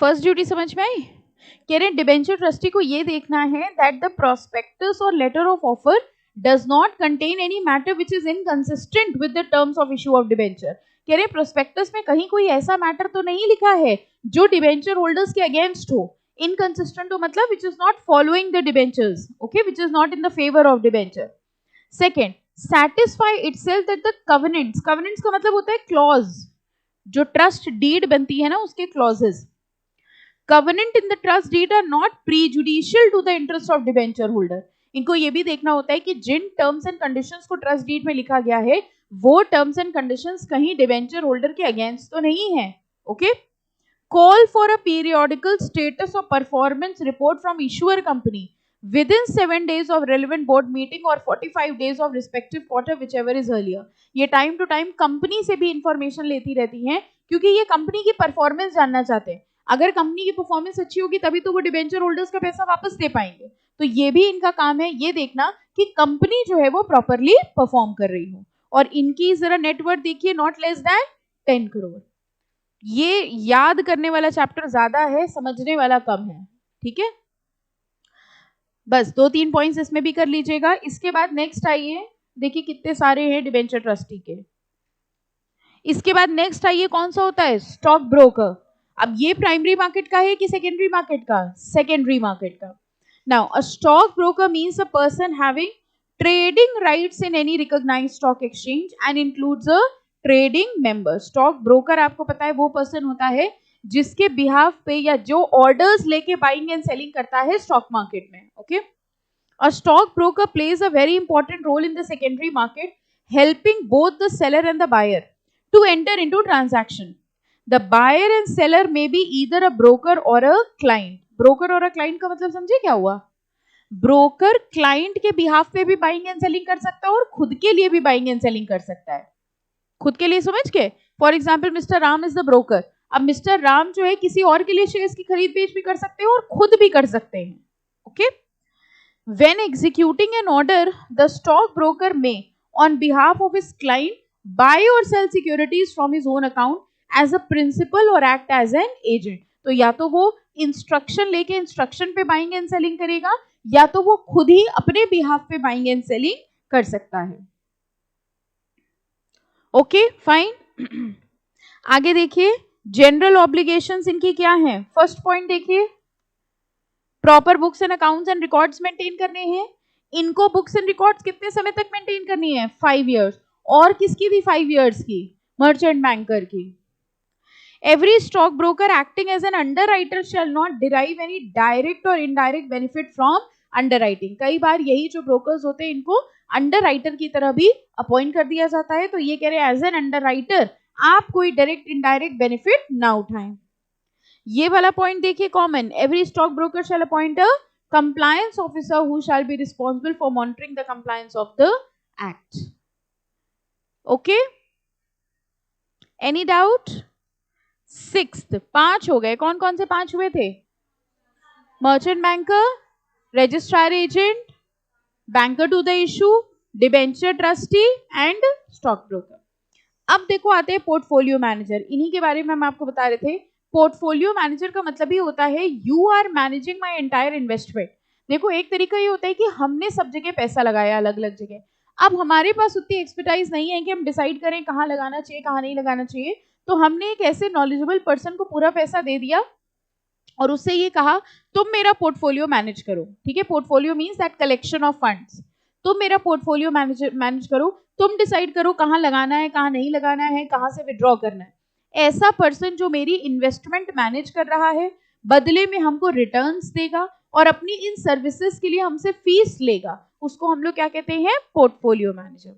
फर्स्ट ड्यूटी समझ में आई? कह रहे डिबेंचर ट्रस्टी को ये देखना है दैट द प्रोस्पेक्टस और letter of offer does not contain any matter which is inconsistent with the terms of issue of debenture. कह रहे प्रोस्पेक्टस में कहीं कोई ऐसा मैटर तो नहीं लिखा है जो डिबेंचर होल्डर्स के अगेंस्ट हो। इनकंसिस्टेंट हो मतलब which is not following the debentures, okay, which is not in the favour of debenture. Second, satisfy itself that the covenants, covenants का मतलब होता है क्लॉज, जो ट्रस्ट डीड बनती है ना उसके clauses. covenant in the trust deed are not prejudicial to the interest of debenture holder। इनको ये भी देखना होता है कि जिन टर्म्स एंड कंडीशंस को ट्रस्ट डीड में लिखा गया है वो टर्म्स एंड कंडीशंस कहीं डिबेंचर होल्डर के अगेंस्ट तो नहीं है। Okay, call for a periodical status of performance report from issuer company within 7 days of relevant board meeting or 45 days of respective quarter whichever is earlier। ये टाइम टू टाइम कंपनी से भी इंफॉर्मेशन लेती रहती हैं क्योंकि ये कंपनी की परफॉर्मेंस जानना चाहते हैं। अगर कंपनी की परफॉर्मेंस अच्छी होगी तभी तो वो डिबेंचर होल्डर्स का पैसा वापस दे पाएंगे। तो ये भी इनका काम है ये देखना कि कंपनी जो है वो प्रॉपरली परफॉर्म कर रही हो। और इनकी जरा नेटवर्थ देखिए, नॉट लेस देन 10 करोड़। ये याद करने वाला चैप्टर ज्यादा है, समझने वाला कम है। ठीक है, बस 2-3 पॉइंट्स इसमें भी कर लीजिएगा। इसके बाद नेक्स्ट आइए, देखिए कितने सारे हैं डिबेंचर ट्रस्टी के। इसके बाद नेक्स्ट आइए, कौन सा होता है? Stock broker. अब ये प्राइमरी मार्केट का है कि सेकेंडरी मार्केट का? सेकेंडरी मार्केट का। Now a stock broker means a person having trading rights in any recognised stock exchange and includes a trading member. Stock broker आपको पता है वो पर्सन होता है जिसके बिहाफ पे या जो ऑर्डर्स लेके बाइंग एंड सेलिंग करता है स्टॉक मार्केट में। Okay, a stock broker plays a very important role in the secondary market, helping both the seller and the buyer to enter into transaction. The buyer and seller may be either a broker or a client। broker और a client का मतलब समझे क्या हुआ? ब्रोकर क्लाइंट के बिहाफ पे भी बाइंग एंड सेलिंग कर सकता है और खुद के लिए भी बाइंग एंड सेलिंग कर सकता है। खुद के लिए समझ के, for example mister Ram is the broker. अब मिस्टर राम जो है किसी और के लिए शेयर्स की खरीद बेच भी कर सकते हैं और खुद भी कर सकते हैं। Okay, when executing an order the stock broker may on behalf of his client buy or sell securities from his own account as a principal or act as an agent. तो या तो वो इंस्ट्रक्शन लेके इंस्ट्रक्शन पे बाइंग एंड सेलिंग करेगा या तो वो खुद ही अपने बिहाफ पे बाइंग एंड सेलिंग कर सकता है। Okay fine. आगे देखिए, जनरल ऑब्लिगेशंस इनकी क्या हैं? फर्स्ट पॉइंट देखिए, proper books and accounts and records maintain करने हैं। इनको बुक्स एंड रिकॉर्ड्स कितने समय तक मेंटेन करनी है? 5 इयर्स। और किसकी थी 5 इयर्स की? मर्चेंट बैंकर की। Every stockbroker acting as an underwriter shall not derive any direct or indirect benefit from underwriting। कई बार यही जो ब्रोकर्स होते हैं इनको अंडरराइटर की तरह भी अपॉइंट कर दिया जाता है। तो ये कह रहे हैं एज एन अंडरराइटर आप कोई डायरेक्ट इनडायरेक्ट बेनिफिट ना उठाएं। ये वाला पॉइंट देखिए common, every stock broker shall appoint a compliance officer who shall be responsible for monitoring the compliance of the act. Okay, any doubt? 6th 5 हो गए। कौन कौन से 5 हुए थे? Merchant banker, registrar agent, banker to the issue, debenture trustee and stock broker. अब देखो आते हैं पोर्टफोलियो मैनेजर। इन्हीं के बारे में हम आपको बता रहे थे। पोर्टफोलियो मैनेजर का मतलब ही होता है you are managing my entire investment. देखो एक तरीका ये होता है कि हमने सब जगह पैसा लगाया अलग अलग जगह, अब हमारे पास उतनी एक्सपर्टाइज नहीं है कि हम डिसाइड करें कहाँ लगाना चाहिए कहाँ नहीं लगाना चाहिए, तो हमने एक ऐसे नॉलेजेबल पर्सन को पूरा पैसा दे दिया और उससे ये कहा तुम मेरा पोर्टफोलियो मैनेज करो, ठीक है, portfolio means that collection of funds, तुम मेरा पोर्टफोलियो मैनेज करो, तुम डिसाइड करो कहाँ लगाना है कहाँ नहीं लगाना है, कहाँ से विड्रॉ करना है। ऐसा पर्सन जो मेरी इन्वेस्टमेंट मैनेज कर रहा है बदले में हमको रिटर्न्स देगा और अपनी इन सर्विसेज के लिए हमसे फीस लेगा, उसको हम लोग क्या कहते हैं, portfolio manager.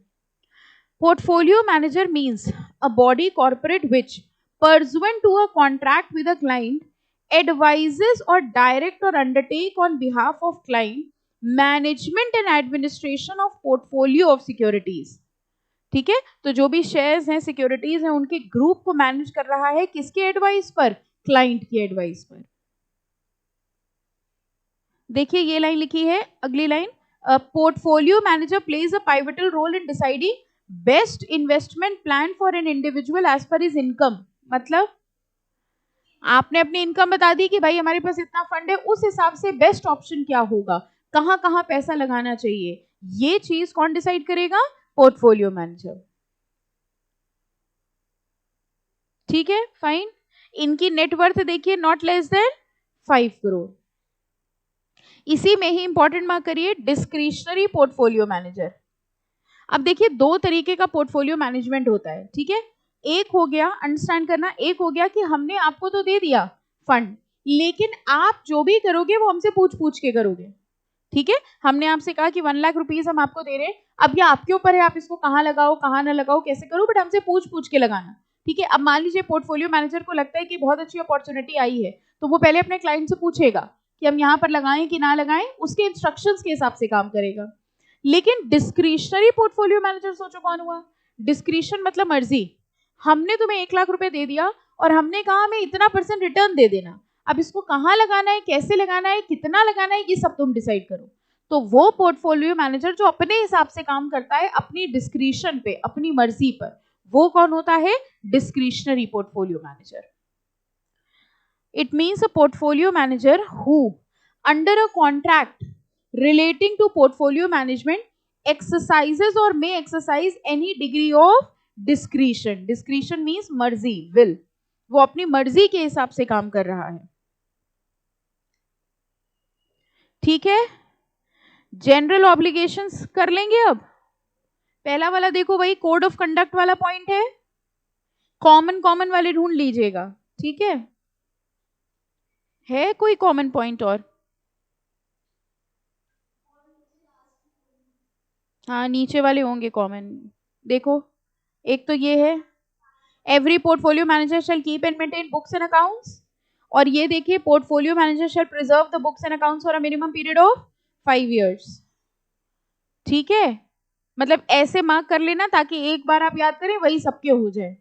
Portfolio manager means a body corporate which pursuant to a contract with a client advises or direct or undertake on behalf of client management and administration of portfolio of securities, ठीक है, तो जो भी शेयर्स हैं सिक्योरिटीज हैं उनके ग्रुप को मैनेज कर रहा है किसके एडवाइस पर, क्लाइंट की एडवाइस पर। देखिए ये लाइन लिखी है, अगली line, portfolio manager plays a pivotal role in deciding best investment plan for an individual as per his income, मतलब आपने अपनी इनकम बता दी कि भाई हमारे पास इतना फंड है, उस हिसाब से बेस्ट ऑप्शन क्या होगा, कहां कहां पैसा लगाना चाहिए, ये चीज कौन डिसाइड करेगा, पोर्टफोलियो मैनेजर, ठीक है, फाइन। इनकी नेटवर्थ देखिए नॉट लेस देन 5 करोड़। इसी में ही इंपॉर्टेंट मार्क करिए डिस्क्रिशनरी पोर्टफोलियो मैनेजर। अब देखिए दो तरीके का पोर्टफोलियो मैनेजमेंट होता है, ठीक है, एक हो गया अंडरस्टैंड करना, एक हो गया कि हमने आपको तो दे दिया फंड लेकिन आप जो भी करोगे वो हमसे पूछ पूछ के करोगे, ठीक है, हमने आपसे कहा कि 1 लाख रुपीज हम आपको दे रहे हैं, अब ये आपके ऊपर है आप इसको कहाँ लगाओ कहाँ ना लगाओ कैसे करो, बट हमसे पूछ पूछ के लगाना, ठीक है। अब मान लीजिए पोर्टफोलियो मैनेजर को लगता है कि बहुत अच्छी अपॉर्चुनिटी आई है तो वो पहले अपने क्लाइंट से पूछेगा कि हम यहाँ पर लगाएं कि ना लगाएं, उसके इंस्ट्रक्शंस के हिसाब से काम करेगा। लेकिन डिस्क्रिशनरी पोर्टफोलियो मैनेजर सोचो कौन हुआ, डिस्क्रिशन मतलब मर्जी, हमने तुम्हें 1 लाख रुपए दे दिया और हमने कहा हमें इतना % रिटर्न दे देना, अब इसको कहाँ लगाना है कैसे लगाना है कितना लगाना है ये सब तुम डिसाइड करो। तो वो पोर्टफोलियो मैनेजर जो अपने हिसाब से काम करता है अपनी डिस्क्रिशन पे अपनी मर्जी पर, वो कौन होता है, discretionary portfolio manager. It means a portfolio manager who under a contract relating to portfolio management exercises or may exercise any degree of discretion, discretion means मर्जी, will, वो अपनी मर्जी के हिसाब से काम कर रहा है, ठीक है। जनरल ऑब्लिगेशंस कर लेंगे। अब पहला वाला देखो भाई कोड ऑफ कंडक्ट वाला पॉइंट है, कॉमन कॉमन वाले ढूंढ लीजिएगा, ठीक है कोई कॉमन पॉइंट और, हाँ नीचे वाले होंगे कॉमन, देखो एक तो ये है every portfolio manager shall keep and maintain books and accounts, और ये देखिए portfolio manager shall preserve the books and accounts for a minimum period of 5 years, ठीक है, मतलब ऐसे मार्क कर लेना ताकि एक बार आप याद करें वही सबके हो जाए।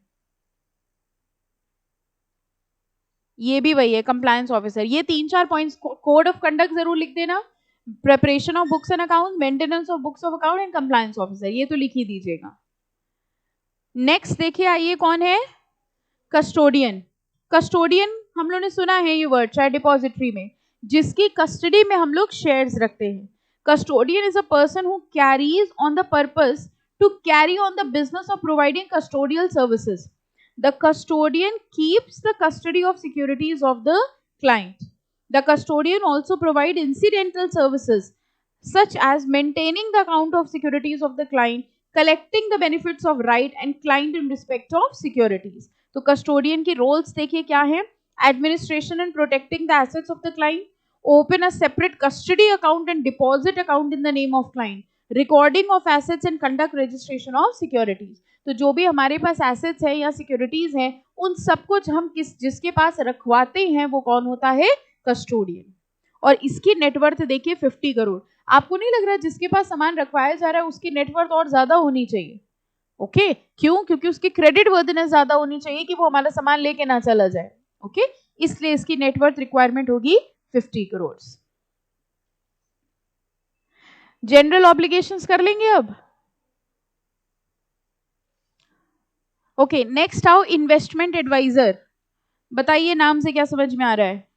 ये भी वही है कंप्लायंस ऑफिसर, ये 3-4 पॉइंट्स कोड ऑफ कंडक्ट जरूर लिख देना, preparation of books and account, maintenance of books of account and compliance officer, ये तो लिख ही दीजिएगा। नेक्स्ट देखिए आइए कौन है, कस्टोडियन। कस्टोडियन हम लोग ने सुना है ये वर्ड चाहे डिपॉजिटरी में, जिसकी कस्टडी में हम लोग शेयर्स रखते हैं। Custodian is a person who carries on the purpose to carry on the business of providing custodial services. The custodian keeps the custody of securities of the client. The custodian also provides incidental services such as maintaining the account of securities of the client, collecting the benefits of right and client in respect of securities. तो custodian की roles देखिए क्या है, administration and protecting the assets of the client, open a separate custody account and deposit account in the name of client, recording of assets and conduct registration of securities. तो जो भी हमारे पास एसेट्स है या सिक्योरिटीज हैं उन सबको हम जिसके पास रखवाते हैं वो कौन होता है, कस्टोडियन। और इसकी नेटवर्थ देखिए 50 करोड़। आपको नहीं लग रहा जिसके पास सामान रखवाया जा रहा है उसकी नेटवर्थ और ज्यादा होनी चाहिए, ओके क्यों, क्योंकि उसकी क्रेडिट वर्दीनेस ज्यादा होनी चाहिए कि वो हमारा सामान लेके ना चला जाए, ओके इसलिए इसकी नेटवर्थ रिक्वायरमेंट होगी 50 करोड़। जनरल ऑब्लिगेशंस कर लेंगे अब, ओके नेक्स्ट आओ इन्वेस्टमेंट एडवाइजर। बताइए नाम से क्या समझ में आ रहा है,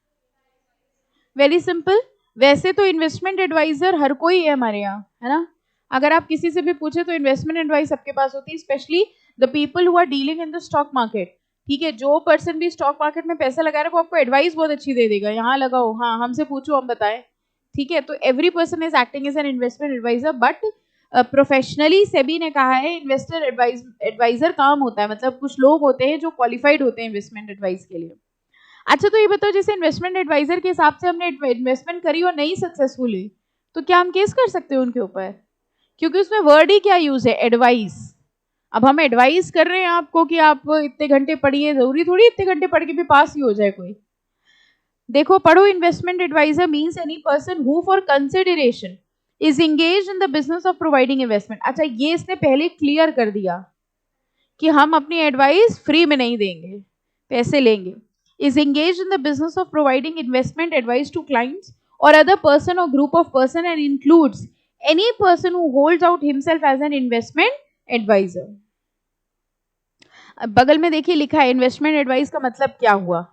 वेरी सिंपल, वैसे तो इन्वेस्टमेंट एडवाइजर हर कोई है हमारे यहाँ, है ना? अगर आप किसी से भी पूछे तो इन्वेस्टमेंट एडवाइस सबके पास होती है, specially the people who are dealing in the stock market. ठीक है, जो पर्सन भी स्टॉक मार्केट में पैसा लगा रहा है वो आपको एडवाइस बहुत अच्छी दे देगा, यहाँ लगाओ, हाँ हमसे पूछो हम बताएं। ठीक है, तो every person is acting as an investment adviser, but professionally SEBI ने कहा है इन्वेस्टर एडवाइजर काम होता है, मतलब कुछ लोग होते हैं जो क्वालिफाइड होते हैं इन्वेस्टमेंट एडवाइस के लिए। अच्छा, तो ये बताओ जैसे इन्वेस्टमेंट एडवाइजर के हिसाब से हमने इन्वेस्टमेंट करी और नहीं सक्सेसफुल हुई, तो क्या हम केस कर सकते हैं उनके ऊपर? क्योंकि उसमें वर्ड ही क्या यूज है, एडवाइस। अब हम एडवाइस कर रहे हैं आपको कि आप इतने घंटे पढ़िए, जरूरी थोड़ी इतने घंटे पढ़ के भी पास ही हो जाए कोई। देखो पढ़ो, investment adviser means any person who for consideration is engaged in the business of providing investment. अच्छा, ये इसने पहले क्लियर कर दिया कि हम अपनी एडवाइस फ्री में नहीं देंगे, पैसे लेंगे। is engaged in the business of providing investment advice to clients or other person or group of person and includes any person who holds out himself as an investment advisor। बगल में देखिए लिखा है इन्वेस्टमेंट एडवाइस का मतलब क्या हुआ।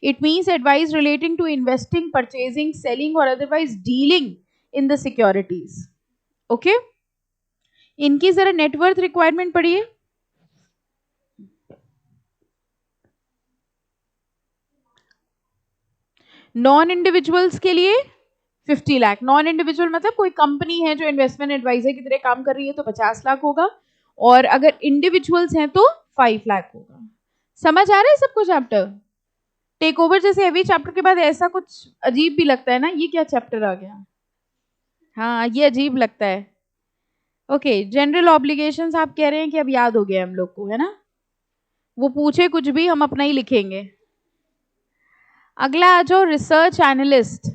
It means advice relating to investing, purchasing, selling or otherwise dealing in the securities. Okay, इनकी जरा नेटवर्थ रिक्वायरमेंट पढ़िए। नॉन इंडिविजुअल्स के लिए 50 लाख। नॉन इंडिविजुअल मतलब कोई कंपनी है जो इन्वेस्टमेंट एडवाइजर की तरह काम कर रही है तो 50 लाख होगा, और अगर इंडिविजुअल्स हैं तो 5 लाख होगा। समझ आ रहा है सबको चैप्टर? टेक ओवर जैसे हेवी चैप्टर के बाद ऐसा कुछ अजीब भी लगता है ना, ये क्या चैप्टर आ गया, हाँ ये अजीब लगता है। ओके, जनरल ऑब्लिगेशंस आप कह रहे हैं कि अब याद हो गया हम लोग को, है ना? वो पूछे कुछ भी हम अपना ही लिखेंगे। अगला आ जाओ, रिसर्च एनालिस्ट।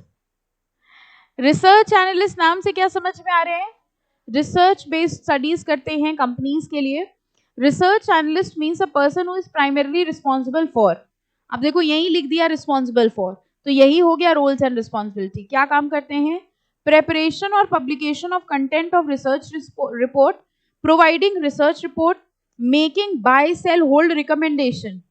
रिसर्च एनालिस्ट नाम से क्या समझ में आ रहे हैं? रिसर्च बेस्ड स्टडीज करते हैं कंपनीज के लिए। Research analyst means a person who is primarily responsible for, अब देखो यही लिख दिया रिस्पॉन्सिबल फॉर, तो यही हो गया रोल्स एंड रिस्पॉन्सिबिलिटी। क्या काम करते हैं? प्रेपरेशन और publication of content of research report, providing research report, making buy sell hold recommendation,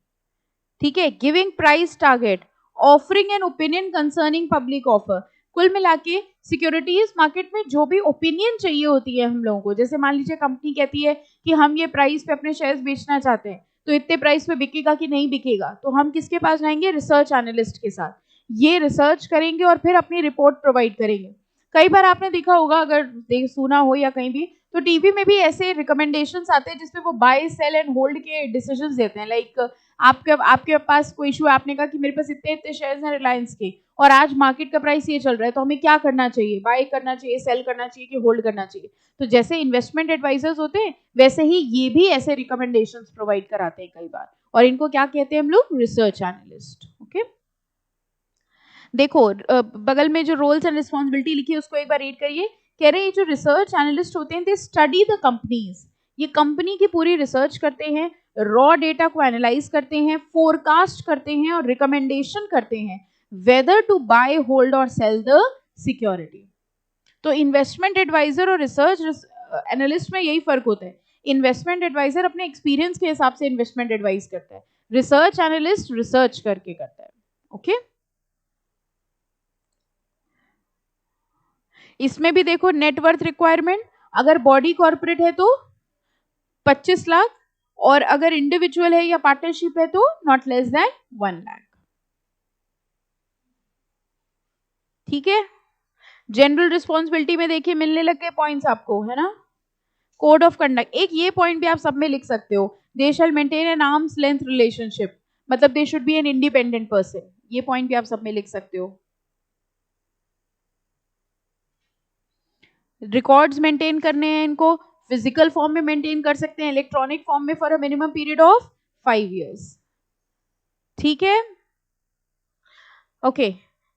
ठीक है, giving price target, offering an opinion concerning public offer. कुल मिला के सिक्योरिटीज मार्केट में जो भी ओपिनियन चाहिए होती है हम लोगों को, जैसे मान लीजिए कंपनी कहती है कि हम ये प्राइस पे अपने शेयर्स बेचना चाहते हैं, तो इतने प्राइस पे बिकेगा कि नहीं बिकेगा, तो हम किसके पास जाएंगे? रिसर्च एनालिस्ट के साथ। ये रिसर्च करेंगे और फिर अपनी रिपोर्ट प्रोवाइड करेंगे। कई बार आपने देखा होगा, अगर सुना हो या कहीं भी, तो टीवी में भी ऐसे रिकमेंडेशंस आते हैं जिसपे वो बाय सेल एंड होल्ड के डिसीजंस देते हैं। लाइक आपके पास कोई इशू है, आपने कहा कि मेरे पास इतने इतने शेयर्स हैं रिलायंस के और आज मार्केट का प्राइस ये चल रहा है, तो हमें क्या करना चाहिए? बाय करना चाहिए, सेल करना चाहिए कि होल्ड करना चाहिए? तो जैसे इन्वेस्टमेंट एडवाइजर्स होते हैं वैसे ही ये भी ऐसे रिकमेंडेशंस प्रोवाइड कराते हैं कई बार, और इनको क्या कहते हैं हम लोग? Research analyst. ओके, देखो बगल में जो रोल्स एंड रिस्पॉन्सिबिलिटी लिखी है उसको एक बार रीड करिए। कह रहे हैं जो रिसर्च एनालिस्ट होते हैं दे स्टडी द कंपनीज, ये कंपनी की पूरी रिसर्च करते हैं, रॉ डेटा को एनालाइज करते हैं, फोरकास्ट करते हैं और रिकमेंडेशन करते हैं वेदर टू बाय, होल्ड और सेल द सिक्योरिटी। तो इन्वेस्टमेंट एडवाइजर और रिसर्च एनालिस्ट में यही फर्क होता है। इन्वेस्टमेंट एडवाइजर अपने एक्सपीरियंस के हिसाब से इन्वेस्टमेंट एडवाइस करता है, रिसर्च एनालिस्ट रिसर्च करके करता है। ओके, इसमें भी देखो नेटवर्थ रिक्वायरमेंट, अगर बॉडी कॉर्पोरेट है तो 25 लाख, और अगर इंडिविजुअल है या पार्टनरशिप है तो नॉट लेस देन 1 लाख। ठीक है, जनरल रिस्पॉन्सिबिलिटी में देखिए मिलने लग गए पॉइंट्स आपको, है ना? कोड ऑफ कंडक्ट, एक ये पॉइंट भी आप सब में लिख सकते हो, they shall maintain an arm's length relationship, मतलब they should be an independent person, ये पॉइंट भी आप सब में लिख सकते हो। रिकॉर्ड्स मेंटेन करने हैं इनको, फिजिकल फॉर्म में मेंटेन कर सकते हैं, इलेक्ट्रॉनिक फॉर्म में for a minimum period of 5 years। ठीक है, ओके,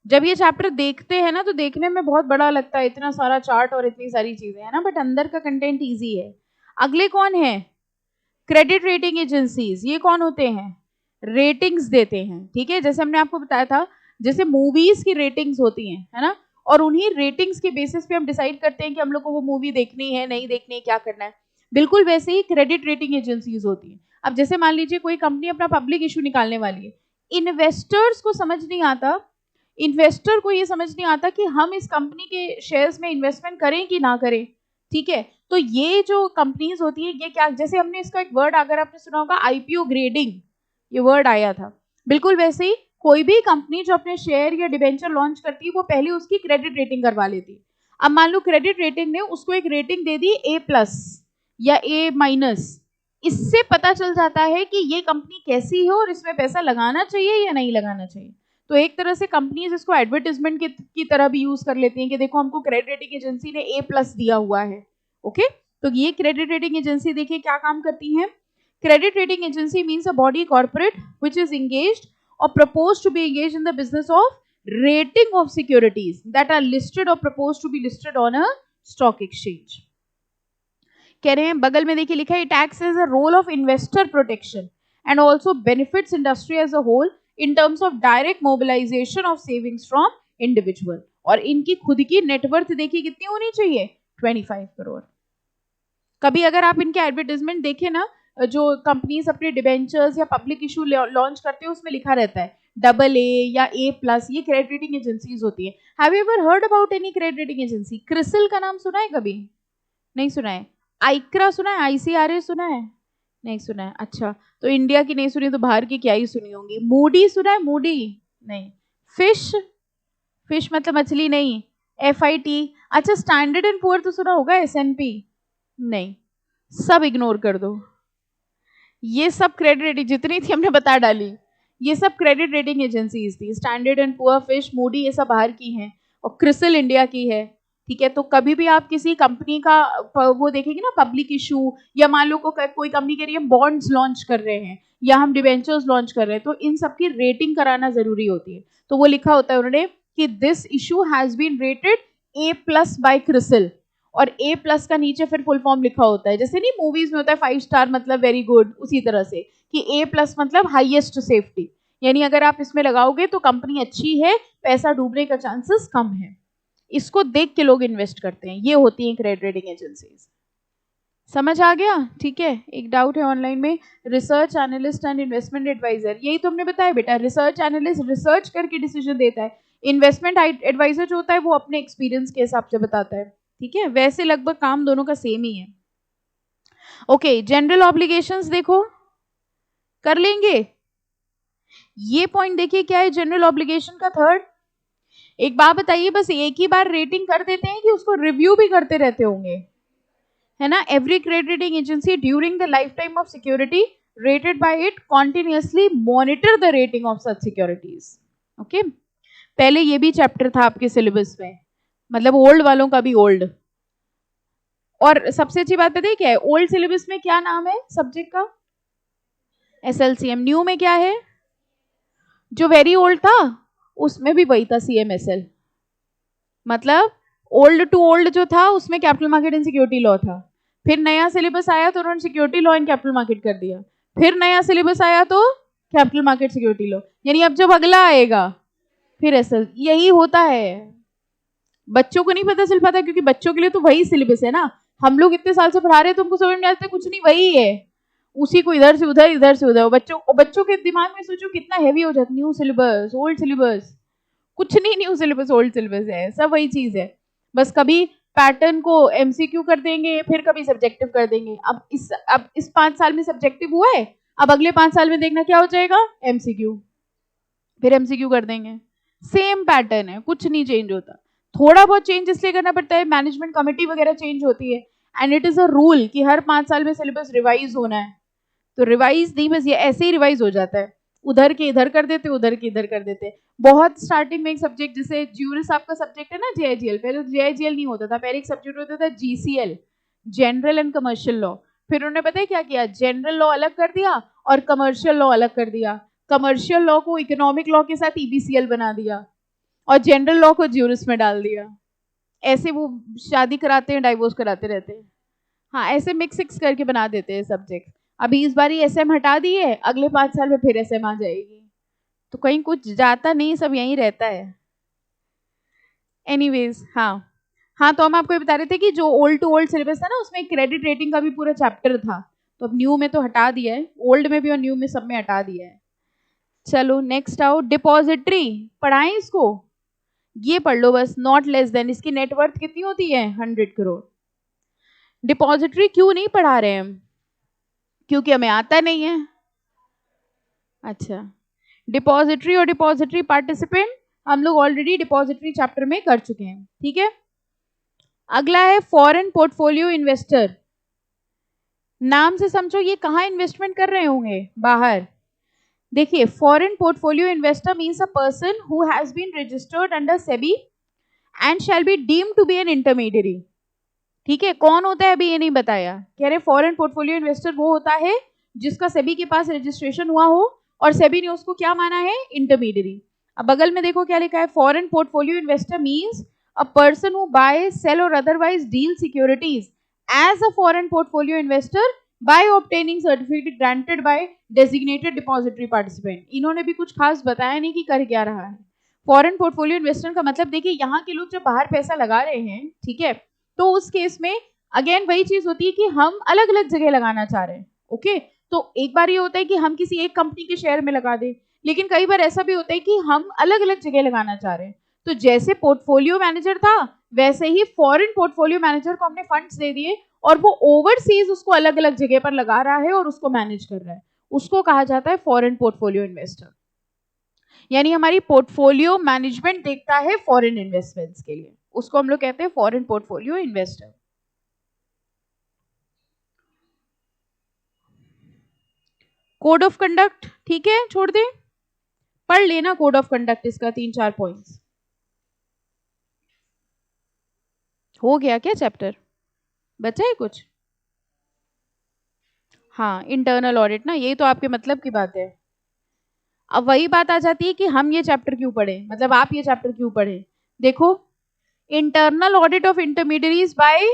जब ये चैप्टर देखते हैं ना तो देखने में बहुत बड़ा लगता है, इतना सारा चार्ट और इतनी सारी चीजें है ना, बट अंदर का कंटेंट इजी है। अगले कौन है? Credit rating agencies. ये कौन होते हैं? रेटिंग्स देते हैं। ठीक है, जैसे हमने आपको बताया था जैसे मूवीज की रेटिंग्स होती हैं, है ना, और उन्हीं रेटिंग्स के बेसिस पे हम डिसाइड करते हैं कि हम लोग को वो मूवी देखनी है, नहीं देखनी है, क्या करना है। बिल्कुल वैसे ही क्रेडिट रेटिंग एजेंसीज होती हैं। अब जैसे मान लीजिए कोई कंपनी अपना पब्लिक इशू निकालने वाली है, इन्वेस्टर्स को समझ नहीं आता इन्वेस्टर को ये समझ नहीं आता कि हम इस कंपनी के शेयर्स में इन्वेस्टमेंट करें कि ना करें, ठीक है। तो ये जो कंपनीज होती है ये क्या, जैसे हमने इसका एक वर्ड अगर आपने सुना होगा आईपीओ ग्रेडिंग, ये वर्ड आया था, बिल्कुल वैसे ही कोई भी कंपनी जो अपने शेयर या डिबेंचर लॉन्च करती है वो पहले उसकी क्रेडिट रेटिंग करवा लेती है। अब मान लो क्रेडिट रेटिंग ने उसको एक रेटिंग दे दी A+ या A-, इससे पता चल जाता है कि ये कंपनी कैसी है और इसमें पैसा लगाना चाहिए या नहीं लगाना चाहिए। तो एक तरह से कंपनीज इसको एडवर्टाइजमेंट की तरह भी यूज कर लेती हैं कि देखो हमको क्रेडिट रेटिंग एजेंसी ने A+ दिया हुआ है, ओके। तो ये क्रेडिट रेटिंग एजेंसी देखिए क्या काम करती है। Credit rating agency means a body corporate which is engaged or proposed to be engaged in the business of rating of securities that are listed or proposed to be listed on a stock exchange. कह रहे हैं बगल में देखिए लिखा है it acts as a role of investor protection and also benefits industry as a whole in terms of direct mobilization of savings from individual. और इनकी खुद की नेटवर्थ देखिए कितनी होनी चाहिए, 25 करोड़। कभी अगर आप इनके एडवर्टाइजमेंट देखें ना, जो कंपनीज अपने डिबेंचर्स या पब्लिक इशू लॉन्च करते हैं उसमें लिखा रहता है AA या A+, ये क्रेडिट रेटिंग एजेंसीज होती है। Have you ever heard about any credit rating agency? CRISIL का नाम सुना है कभी? नहीं सुना है। आइक्रा सुना है? ICRA सुना है? नहीं सुना है। अच्छा, तो इंडिया की नहीं सुनी तो बाहर की क्या ही सुनी होंगी। मूडी सुना है? मूडी नहीं। फिश मतलब मछली नहीं, FIT। अच्छा, स्टैंडर्ड एंड पुअर तो सुना होगा, S&P नहीं, सब इग्नोर कर दो। ये सब क्रेडिट रेटिंग जितनी थी हमने बता डाली, ये सब क्रेडिट रेटिंग एजेंसीज थी। Standard and poor, fish, Moody ये सब बाहर की हैं और क्रिसिल इंडिया की है, ठीक है। तो कभी भी आप किसी कंपनी का वो देखेंगे ना पब्लिक इशू, या मान लो कोई कंपनी कह रही है बॉन्ड्स लॉन्च कर रहे हैं या हम डिबेंचर्स लॉन्च कर रहे हैं, तो इन सब की रेटिंग कराना जरूरी होती है। तो वो लिखा होता है उन्होंने कि this issue has been rated A+ by CRISIL, और A+ का नीचे फिर फुल फॉर्म लिखा होता है, जैसे नहीं मूवीज में होता है 5 स्टार मतलब वेरी गुड, उसी तरह से कि A+ मतलब हाईएस्ट सेफ्टी, यानी अगर आप इसमें लगाओगे तो कंपनी अच्छी है, पैसा डूबने का चांसेस कम है। इसको देख के लोग इन्वेस्ट करते हैं। ये होती हैं क्रेडिट रेटिंग एजेंसीज। समझ आ गया? ठीक है। एक डाउट है ऑनलाइन में, research analyst and investment adviser, यही तो हमने बताया बेटा। रिसर्च एनालिस्ट रिसर्च करके डिसीजन देता है, इन्वेस्टमेंट एडवाइजर जो होता है वो अपने एक्सपीरियंस के हिसाब से बताता है, ठीक है। वैसे लगभग काम दोनों का सेम ही है। ओके, जनरल ऑब्लिगेशंस देखो, कर लेंगे। ये पॉइंट देखिए क्या है जनरल ऑब्लिगेशन का थर्ड। एक बात बताइए, बस एक ही बार रेटिंग कर देते हैं कि उसको रिव्यू भी करते रहते होंगे, है ना? Every credit rating agency during the life time of security rated by it continuously monitor the rating of such securities. Okay, पहले ये भी चैप्टर था आपके सिलेबस में, मतलब ओल्ड वालों का भी ओल्ड। और सबसे अच्छी बात पता है क्या है, ओल्ड सिलेबस में क्या नाम है सब्जेक्ट का? SLCM। न्यू में क्या है? जो वेरी ओल्ड था उसमें भी वही था, CMSL। मतलब ओल्ड टू ओल्ड जो था उसमें capital market and security law था, फिर नया सिलेबस आया तो उन्होंने security law and capital market कर दिया, फिर नया सिलेबस आया तो कैपिटल मार्केट सिक्योरिटी लॉ, यानी अब जब अगला आएगा फिर SL। यही होता है, बच्चों को नहीं पता चल पाता क्योंकि बच्चों के लिए तो वही सिलेबस है ना। हम लोग इतने साल से पढ़ा रहे हैं, तुमको समझ में आता कुछ नहीं, वही है, उसी को इधर से उधर इधर से उधर। बच्चों के दिमाग में सोचो कितना हैवी हो जाता, न्यू सिलेबस ओल्ड सिलेबस, कुछ नहीं, न्यू सिलेबस ओल्ड सिलेबस है, सब वही चीज है। बस कभी पैटर्न को MCQ कर देंगे, फिर कभी सब्जेक्टिव कर देंगे। अब इस 5 साल में सब्जेक्टिव हुआ है, अब अगले 5 साल में देखना क्या हो जाएगा, MCQ, फिर MCQ कर देंगे। सेम पैटर्न है, कुछ नहीं चेंज होता। थोड़ा बहुत चेंज इसलिए करना पड़ता है, मैनेजमेंट कमेटी वगैरह चेंज होती है, and it is a rule कि हर 5 साल में सिलेबस रिवाइज होना है। तो रिवाइज नहीं, बस ये ऐसे ही रिवाइज हो जाता है, उधर के इधर कर देते, उधर के इधर कर देते। बहुत स्टार्टिंग में एक सब्जेक्ट, जैसे ज्यूरिस आपका सब्जेक्ट है ना JIGL, पहले तो JIGL नहीं होता था, पहले एक सब्जेक्ट होता था GCL, general and commercial law. फिर उन्होंने पता है क्या किया, जनरल लॉ अलग कर दिया और कमर्शियल लॉ अलग कर दिया। कमर्शियल लॉ को इकोनॉमिक लॉ के साथ EBCL बना दिया और जनरल लॉ को ज्यूरिस में डाल दिया। ऐसे वो शादी कराते हैं, डाइवोर्स कराते रहते हैं, हाँ ऐसे मिक्स करके बना देते हैं सब्जेक्ट। अभी इस बार SM हटा दी है, अगले 5 साल में फिर SM आ जाएगी, तो कहीं कुछ जाता नहीं, सब यहीं रहता है। एनीवेज, हाँ तो हम आपको ये बता रहे थे कि जो ओल्ड टू ओल्ड सिलेबस था ना उसमें क्रेडिट रेटिंग का भी पूरा चैप्टर था, तो अब न्यू में तो हटा दिया है, ओल्ड में भी और न्यू में सब में हटा दिया है। चलो नेक्स्ट आओ, डिपॉजिटरी, पढ़ाएं इसको? ये पढ़ लो बस, नॉट लेस देन। इसकी नेटवर्थ कितनी होती है? 100 करोड़। डिपॉजिटरी क्यों नहीं पढ़ा रहे हम? क्योंकि हमें आता नहीं है। अच्छा, डिपॉजिटरी और डिपॉजिटरी पार्टिसिपेंट हम लोग ऑलरेडी डिपॉजिटरी चैप्टर में कर चुके हैं, ठीक है। अगला है फॉरेन पोर्टफोलियो इन्वेस्टर। नाम से समझो ये कहाँ इन्वेस्टमेंट कर रहे होंगे? बाहर। देखिए, foreign portfolio investor means a person who has been registered under SEBI and shall be deemed to be an intermediary. ठीक है, कौन होता है अभी ये नहीं बताया। कह रहे फॉरेन पोर्टफोलियो इन्वेस्टर वो होता है जिसका सेबी के पास रजिस्ट्रेशन हुआ हो और सेबी ने उसको क्या माना है? इंटरमीडियरी। अब बगल में देखो क्या लिखा है, foreign portfolio investor means a person who buy sell or otherwise deal securities as a foreign portfolio investor by obtaining certificate granted by designated depository participant. इन्होंने भी कुछ खास बताया नहीं कि कर क्या रहा है। फॉरेन पोर्टफोलियो इन्वेस्टर का मतलब देखिए, यहाँ के लोग जब बाहर पैसा लगा रहे हैं, ठीक है, तो उस केस में अगेन वही चीज होती है कि हम अलग अलग जगह लगाना चाह रहे हैं। ओके, तो एक बार ये होता है कि हम किसी एक कंपनी के शेयर में लगा दें, लेकिन कई बार ऐसा भी होता है कि हम अलग अलग जगह लगाना चाह रहे हैं। तो जैसे पोर्टफोलियो मैनेजर था, वैसे ही फॉरेन पोर्टफोलियो मैनेजर को हमने फंड्स दे दिए और वो ओवरसीज उसको अलग अलग जगह पर लगा रहा है और उसको मैनेज कर रहा है। उसको कहा जाता है फॉरेन पोर्टफोलियो इन्वेस्टर। यानी हमारी पोर्टफोलियो मैनेजमेंट देखता है फॉरेन इन्वेस्टमेंट्स के लिए, उसको हम लोग कहते हैं foreign portfolio investor. Code of conduct, ठीक है, छोड़ दे, पढ़ लेना कोड ऑफ कंडक्ट, इसका 3-4 पॉइंट्स। हो गया क्या चैप्टर? बचा है कुछ? हाँ, इंटरनल ऑडिट ना, ये तो आपके मतलब की बात है। अब वही बात आ जाती है कि हम ये चैप्टर क्यों पढ़े, मतलब आप ये चैप्टर क्यों पढ़े। देखो, internal audit of intermediaries by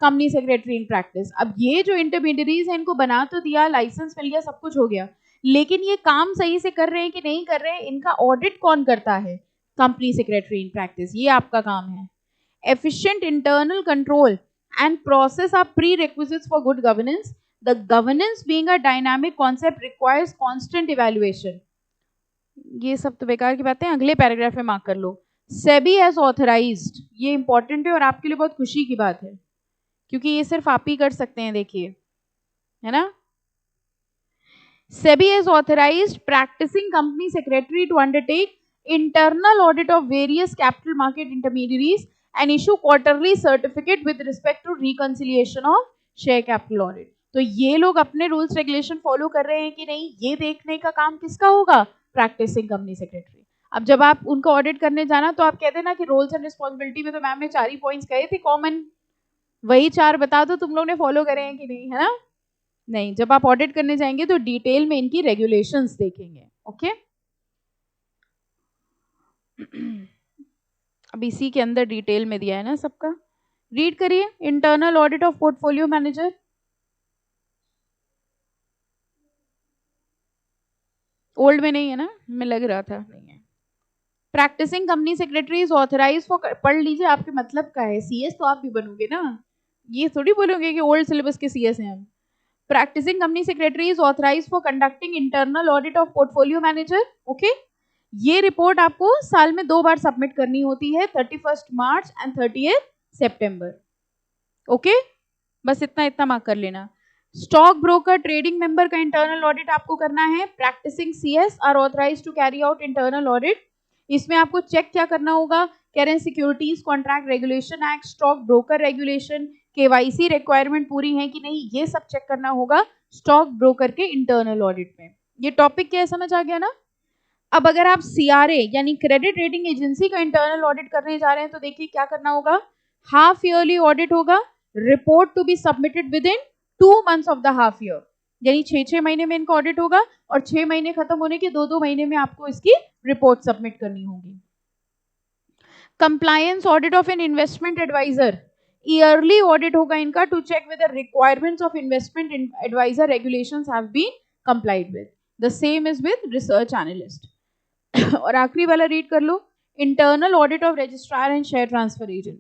company secretary in practice. अब ये जो इंटरमीडियरीज है इनको बना तो दिया, लाइसेंस मिल गया, सब कुछ हो गया, लेकिन ये काम सही से कर रहे हैं कि नहीं कर रहे हैं, इनका ऑडिट कौन करता है? कंपनी सेक्रेटरी इन प्रैक्टिस, ये आपका काम है। Efficient internal control and process are prerequisites for good governance. The governance being a dynamic concept requires constant evaluation. ये सब तो बेकार की बातें, अगले पैराग्राफ में मार्क कर लो। सेबी हैज ऑथराइज्ड, ये इंपॉर्टेंट है और आपके लिए बहुत खुशी की बात है, क्योंकि ये सिर्फ आप ही कर सकते हैं, देखिए, है ना। SEBI has authorised practising company secretary to undertake internal audit of various capital market intermediaries and issue quarterly certificate with respect to reconciliation of share capital audit. तो ये लोग अपने रूल्स रेगुलेशन फॉलो कर रहे हैं कि नहीं, ये देखने का काम किसका होगा? Practising company secretary. अब जब आप उनका ऑडिट करने जाना तो आप कहते ना कि रोल्स एंड रिस्पॉन्सिबिलिटी में तो मैम ने 4 ही पॉइंट्स कहे थे कॉमन, वही 4 बता दो तुम लोग ने फॉलो करे हैं कि नहीं, है ना। नहीं, जब आप ऑडिट करने जाएंगे तो डिटेल में इनकी रेगुलेशंस देखेंगे। ओके, अब इसी के अंदर डिटेल में दिया है ना सबका, रीड करिए। Internal audit of portfolio manager, old में नहीं है ना, मैं लग रहा था नहीं है। Practising company secretary is authorise for, पढ़ लीजिए, आपके मतलब का है, सीएस तो आप भी बनोगे ना, ये थोड़ी बोलोगे कि ओल्ड सिलेबस के सीएस हैं हम। Practising company secretary is authorise for conducting internal audit of portfolio manager. Okay, ये रिपोर्ट आपको साल में 2 बार सबमिट करनी होती है, 31 मार्च एंड 30 सितंबर। ओके, बस इतना इतना मार्क कर लेना। स्टॉक ब्रोकर ट्रेडिंग मेंबर का इंटरनल ऑडिट आपको करना है। Practising CS are authorised to carry out internal audit. इसमें आपको चेक क्या करना होगा? Current securities contract regulation act, stock broker regulation, KYC requirement पूरी है कि नहीं, ये सब चेक करना होगा स्टॉक ब्रोकर के इंटरनल ऑडिट में। ये टॉपिक क्या है, समझ आ गया ना। अब अगर आप सीआरए यानी क्रेडिट रेटिंग एजेंसी का इंटरनल ऑडिट करने जा रहे हैं तो देखिए क्या करना होगा। हाफ ईयरली ऑडिट होगा, report to be submitted within 2 months of the half year, यानी 6-6 महीने में इनका ऑडिट होगा और 6 महीने खत्म होने के 2-2 महीने में आपको इसकी रिपोर्ट सबमिट करनी होगी। Compliance audit of an investment adviser, yearly audit होगा इनका to check with the requirements of investment adviser regulations have been complied with. The same is with research analyst. और आखिरी वाला रीड कर लो, internal audit of registrar and share transfer agent.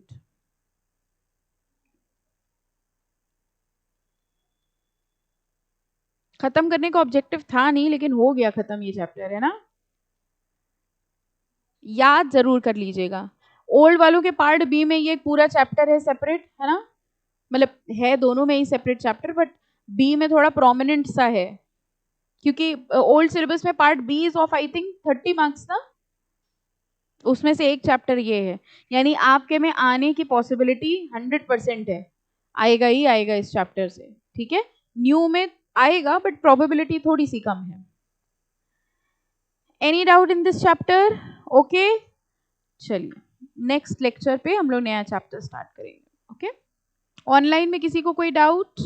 खत्म करने का ऑब्जेक्टिव था नहीं, लेकिन हो गया खत्म ये चैप्टर, है ना। याद जरूर कर लीजिएगा। ओल्ड वालों के पार्ट बी में ये पूरा चैप्टर है सेपरेट, है ना, मतलब है दोनों में ही सेपरेट चैप्टर, बट बी में थोड़ा प्रोमिनेंट सा है, क्योंकि ओल्ड सिलेबस में part B is of I think 30 marks ना, उसमें से एक चैप्टर ये है, यानी आपके में आने की पॉसिबिलिटी 100% है, आएगा ही आएगा इस चैप्टर से, ठीक है। न्यू में आएगा बट प्रोबेबिलिटी थोड़ी सी कम है। Any doubt in this chapter? Okay, चलिए नेक्स्ट लेक्चर पे हम लोग नया चैप्टर स्टार्ट करेंगे। ओके, ऑनलाइन में किसी को कोई डाउट?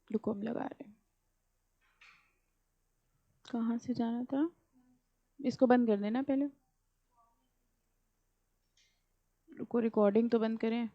रुको हम लगा रहे हैं, कहाँ से जाना था, इसको बंद कर देना पहले, रुको रिकॉर्डिंग तो बंद करें।